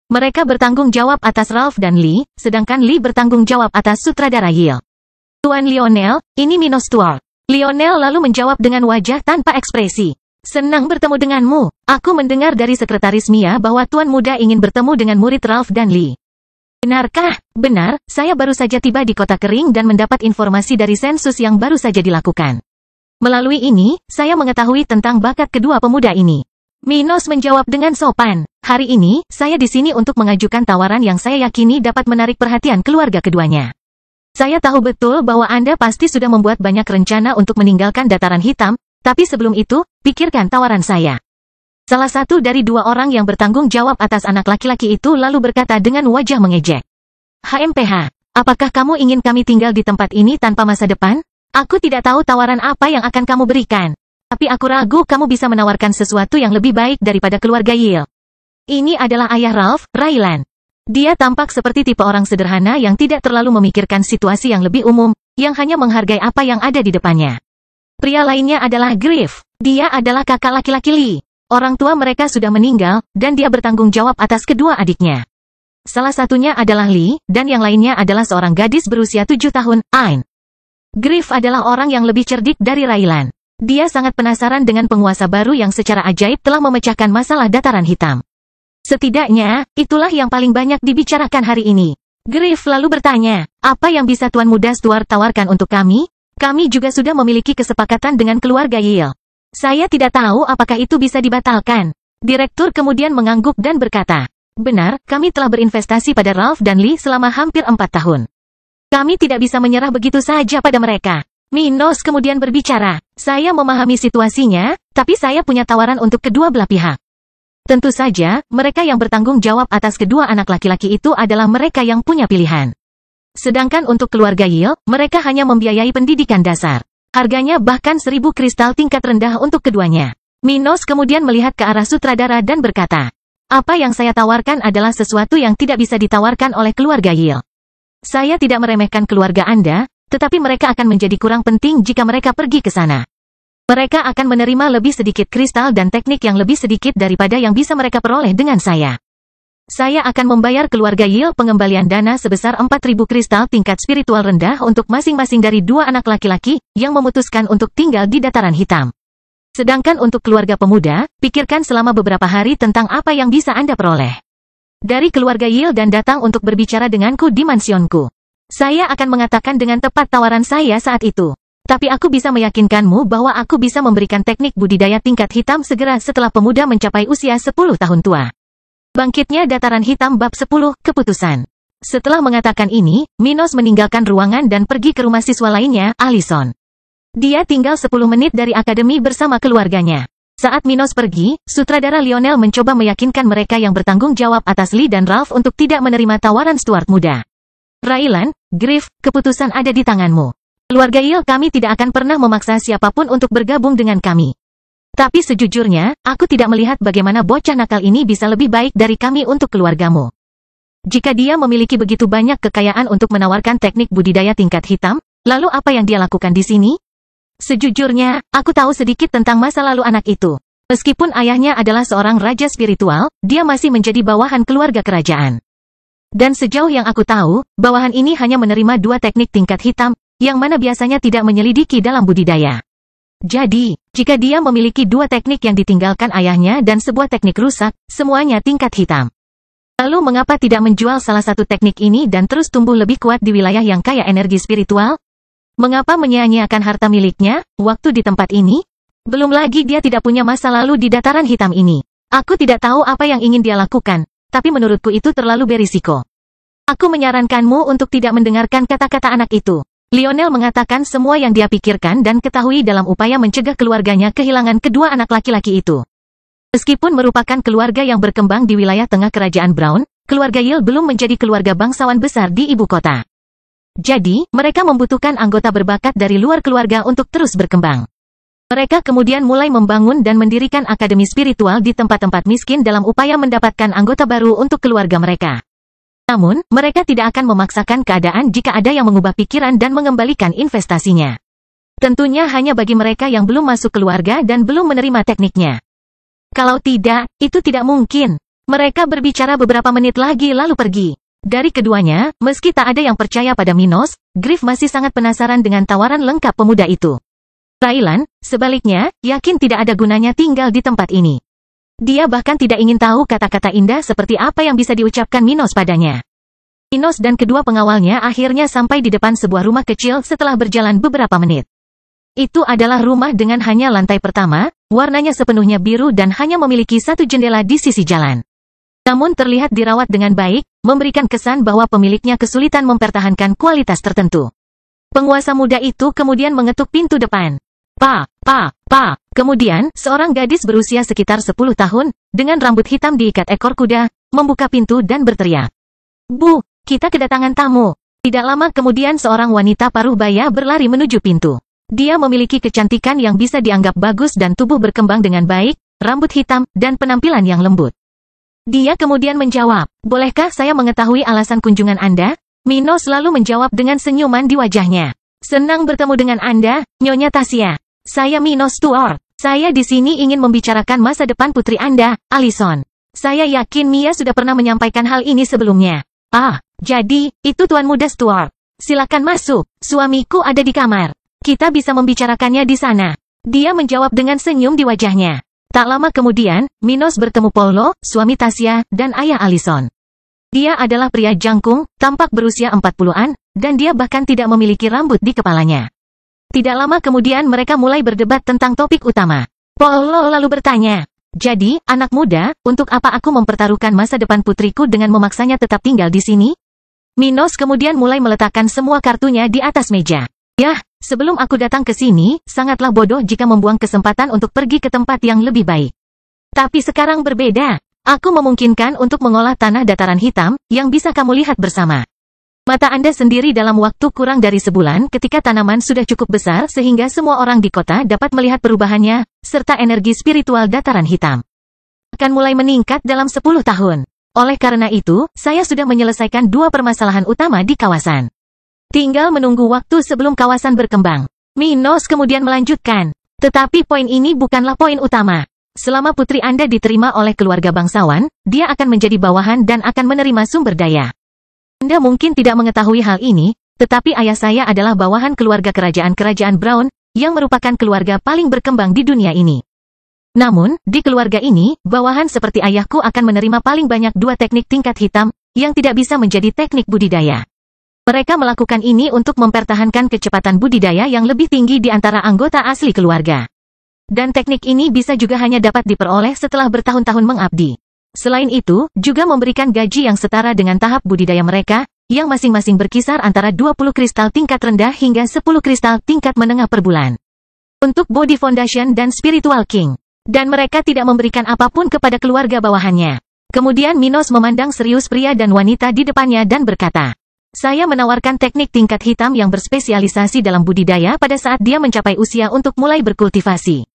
A: Mereka bertanggung jawab atas Ralph dan Lee, sedangkan Lee bertanggung jawab atas sutradara Yale. Tuan Lionel, ini Minos Stuart. Lionel lalu menjawab dengan wajah tanpa ekspresi. Senang bertemu denganmu. Aku mendengar dari sekretaris Mia bahwa Tuan Muda ingin bertemu dengan murid Ralph dan Lee. Benarkah? Benar, saya baru saja tiba di kota kering dan mendapat informasi dari sensus yang baru saja dilakukan. Melalui ini, saya mengetahui tentang bakat kedua pemuda ini. Minos menjawab dengan sopan. Hari ini, saya di sini untuk mengajukan tawaran yang saya yakini dapat menarik perhatian keluarga keduanya. Saya tahu betul bahwa Anda pasti sudah membuat banyak rencana untuk meninggalkan dataran hitam, tapi sebelum itu, pikirkan tawaran saya. Salah satu dari dua orang yang bertanggung jawab atas anak laki-laki itu lalu berkata dengan wajah mengejek. HMPH, apakah kamu ingin kami tinggal di tempat ini tanpa masa depan? Aku tidak tahu tawaran apa yang akan kamu berikan. Tapi aku ragu kamu bisa menawarkan sesuatu yang lebih baik daripada keluarga Yale. Ini adalah ayah Ralph, Raylan. Dia tampak seperti tipe orang sederhana yang tidak terlalu memikirkan situasi yang lebih umum, yang hanya menghargai apa yang ada di depannya. Pria lainnya adalah Griff. Dia adalah kakak laki-laki Lee. Orang tua mereka sudah meninggal, dan dia bertanggung jawab atas kedua adiknya. Salah satunya adalah Lee, dan yang lainnya adalah seorang gadis berusia 7 tahun, Ain. Griff adalah orang yang lebih cerdik dari Raylan. Dia sangat penasaran dengan penguasa baru yang secara ajaib telah memecahkan masalah dataran hitam. Setidaknya, itulah yang paling banyak dibicarakan hari ini. Griff lalu bertanya, apa yang bisa Tuan Muda Stuart tawarkan untuk kami? Kami juga sudah memiliki kesepakatan dengan keluarga Yale. Saya tidak tahu apakah itu bisa dibatalkan. Direktur kemudian mengangguk dan berkata, benar, kami telah berinvestasi pada Ralph dan Lee selama hampir 4 tahun. Kami tidak bisa menyerah begitu saja pada mereka. Minos kemudian berbicara, saya memahami situasinya, tapi saya punya tawaran untuk kedua belah pihak. Tentu saja, mereka yang bertanggung jawab atas kedua anak laki-laki itu adalah mereka yang punya pilihan. Sedangkan untuk keluarga Yale, mereka hanya membiayai pendidikan dasar. Harganya bahkan 1000 kristal tingkat rendah untuk keduanya. Minos kemudian melihat ke arah sutradara dan berkata, apa yang saya tawarkan adalah sesuatu yang tidak bisa ditawarkan oleh keluarga Yale. Saya tidak meremehkan keluarga Anda, tetapi mereka akan menjadi kurang penting jika mereka pergi ke sana. Mereka akan menerima lebih sedikit kristal dan teknik yang lebih sedikit daripada yang bisa mereka peroleh dengan saya. Saya akan membayar keluarga Yale pengembalian dana sebesar 4.000 kristal tingkat spiritual rendah untuk masing-masing dari dua anak laki-laki yang memutuskan untuk tinggal di dataran hitam. Sedangkan untuk keluarga pemuda, pikirkan selama beberapa hari tentang apa yang bisa Anda peroleh dari keluarga Yale dan datang untuk berbicara denganku di mansionku. Saya akan mengatakan dengan tepat tawaran saya saat itu. Tapi aku bisa meyakinkanmu bahwa aku bisa memberikan teknik budidaya tingkat hitam segera setelah pemuda mencapai usia 10 tahun tua. Bangkitnya dataran hitam bab 10, keputusan. Setelah mengatakan ini, Minos meninggalkan ruangan dan pergi ke rumah siswa lainnya, Allison. Dia tinggal 10 menit dari akademi bersama keluarganya. Saat Minos pergi, sutradara Lionel mencoba meyakinkan mereka yang bertanggung jawab atas Lee dan Ralph untuk tidak menerima tawaran Stuart muda. Raylan, Griff, keputusan ada di tanganmu. Keluarga Yale kami tidak akan pernah memaksa siapapun untuk bergabung dengan kami. Tapi sejujurnya, aku tidak melihat bagaimana bocah nakal ini bisa lebih baik dari kami untuk keluargamu. Jika dia memiliki begitu banyak kekayaan untuk menawarkan teknik budidaya tingkat hitam, lalu apa yang dia lakukan di sini? Sejujurnya, aku tahu sedikit tentang masa lalu anak itu. Meskipun ayahnya adalah seorang raja spiritual, dia masih menjadi bawahan keluarga kerajaan. Dan sejauh yang aku tahu, bawahan ini hanya menerima 2 teknik tingkat hitam, yang mana biasanya tidak menyelidiki dalam budidaya. Jadi, jika dia memiliki 2 teknik yang ditinggalkan ayahnya dan sebuah teknik rusak, semuanya tingkat hitam. Lalu mengapa tidak menjual salah satu teknik ini dan terus tumbuh lebih kuat di wilayah yang kaya energi spiritual? Mengapa menyia-nyiakan harta miliknya, waktu di tempat ini? Belum lagi dia tidak punya masa lalu di dataran hitam ini. Aku tidak tahu apa yang ingin dia lakukan, tapi menurutku itu terlalu berisiko. Aku menyarankanmu untuk tidak mendengarkan kata-kata anak itu. Lionel mengatakan semua yang dia pikirkan dan ketahui dalam upaya mencegah keluarganya kehilangan kedua anak laki-laki itu. Meskipun merupakan keluarga yang berkembang di wilayah tengah kerajaan Brown, keluarga Yale belum menjadi keluarga bangsawan besar di ibu kota. Jadi, mereka membutuhkan anggota berbakat dari luar keluarga untuk terus berkembang. Mereka kemudian mulai membangun dan mendirikan akademi spiritual di tempat-tempat miskin dalam upaya mendapatkan anggota baru untuk keluarga mereka. Namun, mereka tidak akan memaksakan keadaan jika ada yang mengubah pikiran dan mengembalikan investasinya. Tentunya hanya bagi mereka yang belum masuk keluarga dan belum menerima tekniknya. Kalau tidak, itu tidak mungkin. Mereka berbicara beberapa menit lagi lalu pergi. Dari keduanya, meski tak ada yang percaya pada Minos, Griff masih sangat penasaran dengan tawaran lengkap pemuda itu. Raylan, sebaliknya, yakin tidak ada gunanya tinggal di tempat ini. Dia bahkan tidak ingin tahu kata-kata indah seperti apa yang bisa diucapkan Minos padanya. Minos dan kedua pengawalnya akhirnya sampai di depan sebuah rumah kecil setelah berjalan beberapa menit. Itu adalah rumah dengan hanya lantai pertama, warnanya sepenuhnya biru dan hanya memiliki 1 jendela di sisi jalan. Namun terlihat dirawat dengan baik, memberikan kesan bahwa pemiliknya kesulitan mempertahankan kualitas tertentu. Penguasa muda itu kemudian mengetuk pintu depan. Pa. Kemudian, seorang gadis berusia sekitar 10 tahun, dengan rambut hitam diikat ekor kuda, membuka pintu dan berteriak. Bu, kita kedatangan tamu. Tidak lama kemudian seorang wanita paruh baya berlari menuju pintu. Dia memiliki kecantikan yang bisa dianggap bagus dan tubuh berkembang dengan baik, rambut hitam, dan penampilan yang lembut. Dia kemudian menjawab, bolehkah saya mengetahui alasan kunjungan Anda? Minos lalu menjawab dengan senyuman di wajahnya. Senang bertemu dengan Anda, Nyonya Tasya. Saya Minos Stuart. Saya di sini ingin membicarakan masa depan putri Anda, Allison. Saya yakin Mia sudah pernah menyampaikan hal ini sebelumnya. Jadi, itu Tuan Muda Stuart. Silakan masuk, suamiku ada di kamar. Kita bisa membicarakannya di sana. Dia menjawab dengan senyum di wajahnya. Tak lama kemudian, Minos bertemu Paulo, suami Tasya, dan ayah Allison. Dia adalah pria jangkung, tampak berusia 40-an, dan dia bahkan tidak memiliki rambut di kepalanya. Tidak lama kemudian mereka mulai berdebat tentang topik utama. Paulo lalu bertanya, jadi, anak muda, untuk apa aku mempertaruhkan masa depan putriku dengan memaksanya tetap tinggal di sini? Minos kemudian mulai meletakkan semua kartunya di atas meja. Yah, sebelum aku datang ke sini, sangatlah bodoh jika membuang kesempatan untuk pergi ke tempat yang lebih baik. Tapi sekarang berbeda. Aku memungkinkan untuk mengolah tanah dataran hitam, yang bisa kamu lihat bersama. Mata Anda sendiri dalam waktu kurang dari sebulan ketika tanaman sudah cukup besar sehingga semua orang di kota dapat melihat perubahannya, serta energi spiritual dataran hitam akan mulai meningkat dalam 10 tahun. Oleh karena itu, saya sudah menyelesaikan 2 permasalahan utama di kawasan. Tinggal menunggu waktu sebelum kawasan berkembang. Minos kemudian melanjutkan. Tetapi poin ini bukanlah poin utama. Selama putri Anda diterima oleh keluarga bangsawan, dia akan menjadi bawahan dan akan menerima sumber daya. Anda mungkin tidak mengetahui hal ini, tetapi ayah saya adalah bawahan keluarga kerajaan Brown, yang merupakan keluarga paling berkembang di dunia ini. Namun, di keluarga ini, bawahan seperti ayahku akan menerima paling banyak 2 teknik tingkat hitam, yang tidak bisa menjadi teknik budidaya. Mereka melakukan ini untuk mempertahankan kecepatan budidaya yang lebih tinggi di antara anggota asli keluarga. Dan teknik ini bisa juga hanya dapat diperoleh setelah bertahun-tahun mengabdi. Selain itu, juga memberikan gaji yang setara dengan tahap budidaya mereka, yang masing-masing berkisar antara 20 kristal tingkat rendah hingga 10 kristal tingkat menengah per bulan. Untuk Body Foundation dan Spiritual King. Dan mereka tidak memberikan apapun kepada keluarga bawahannya. Kemudian Minos memandang serius pria dan wanita di depannya dan berkata, saya menawarkan teknik tingkat hitam yang berspesialisasi dalam budidaya pada saat dia mencapai usia untuk mulai berkultivasi.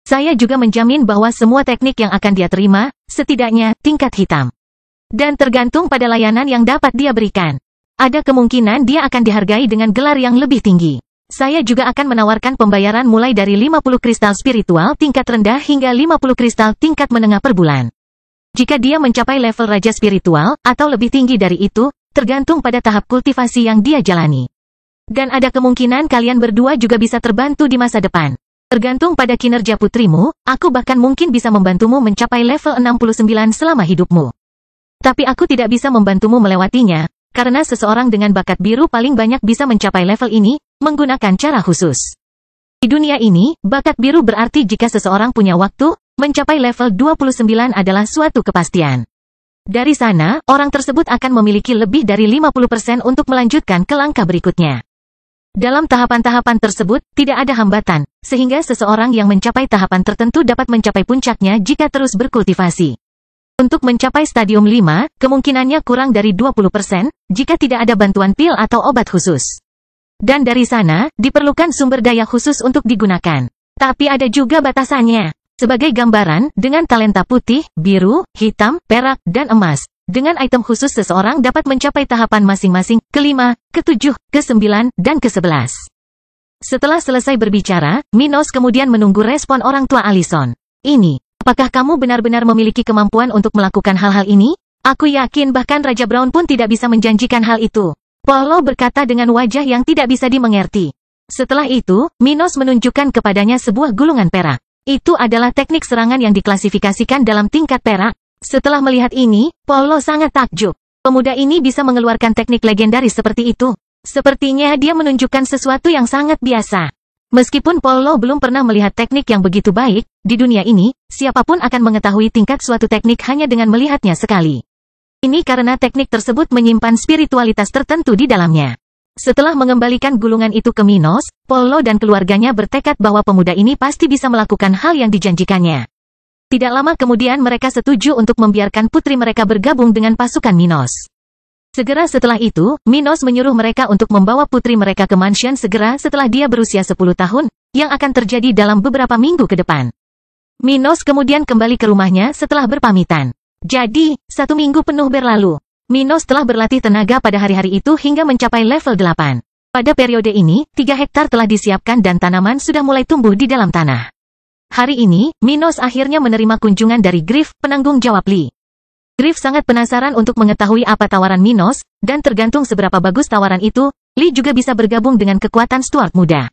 A: Saya juga menjamin bahwa semua teknik yang akan dia terima, setidaknya, tingkat hitam. Dan tergantung pada layanan yang dapat dia berikan. Ada kemungkinan dia akan dihargai dengan gelar yang lebih tinggi. Saya juga akan menawarkan pembayaran mulai dari 50 kristal spiritual tingkat rendah hingga 50 kristal tingkat menengah per bulan. Jika dia mencapai level raja spiritual, atau lebih tinggi dari itu, tergantung pada tahap kultivasi yang dia jalani. Dan ada kemungkinan kalian berdua juga bisa terbantu di masa depan. Tergantung pada kinerja putrimu, aku bahkan mungkin bisa membantumu mencapai level 69 selama hidupmu. Tapi aku tidak bisa membantumu melewatinya, karena seseorang dengan bakat biru paling banyak bisa mencapai level ini, menggunakan cara khusus. Di dunia ini, bakat biru berarti jika seseorang punya waktu, mencapai level 29 adalah suatu kepastian. Dari sana, orang tersebut akan memiliki lebih dari 50% untuk melanjutkan ke langkah berikutnya. Dalam tahapan-tahapan tersebut, tidak ada hambatan, sehingga seseorang yang mencapai tahapan tertentu dapat mencapai puncaknya jika terus berkultivasi. Untuk mencapai stadium 5, kemungkinannya kurang dari 20%, jika tidak ada bantuan pil atau obat khusus. Dan dari sana, diperlukan sumber daya khusus untuk digunakan. Tapi ada juga batasannya. Sebagai gambaran, dengan talenta putih, biru, hitam, perak, dan emas, dengan item khusus seseorang dapat mencapai tahapan masing-masing, ke-5, ke-7, ke-9, dan ke-11. Setelah selesai berbicara, Minos kemudian menunggu respon orang tua Allison. Ini, apakah kamu benar-benar memiliki kemampuan untuk melakukan hal-hal ini? Aku yakin bahkan Raja Brown pun tidak bisa menjanjikan hal itu. Paulo berkata dengan wajah yang tidak bisa dimengerti. Setelah itu, Minos menunjukkan kepadanya sebuah gulungan perak. Itu adalah teknik serangan yang diklasifikasikan dalam tingkat perak. Setelah melihat ini, Paulo sangat takjub. Pemuda ini bisa mengeluarkan teknik legendaris seperti itu. Sepertinya dia menunjukkan sesuatu yang sangat biasa. Meskipun Paulo belum pernah melihat teknik yang begitu baik, di dunia ini, siapapun akan mengetahui tingkat suatu teknik hanya dengan melihatnya sekali. Ini karena teknik tersebut menyimpan spiritualitas tertentu di dalamnya. Setelah mengembalikan gulungan itu ke Minos, Pollo dan keluarganya bertekad bahwa pemuda ini pasti bisa melakukan hal yang dijanjikannya. Tidak lama kemudian mereka setuju untuk membiarkan putri mereka bergabung dengan pasukan Minos. Segera setelah itu, Minos menyuruh mereka untuk membawa putri mereka ke mansion segera setelah dia berusia 10 tahun, yang akan terjadi dalam beberapa minggu ke depan. Minos kemudian kembali ke rumahnya setelah berpamitan. Jadi, 1 minggu penuh berlalu. Minos telah berlatih tenaga pada hari-hari itu hingga mencapai level 8. Pada periode ini, 3 hektar telah disiapkan dan tanaman sudah mulai tumbuh di dalam tanah. Hari ini, Minos akhirnya menerima kunjungan dari Griff, penanggung jawab Lee. Griff sangat penasaran untuk mengetahui apa tawaran Minos, dan tergantung seberapa bagus tawaran itu, Lee juga bisa bergabung dengan kekuatan Stuart muda.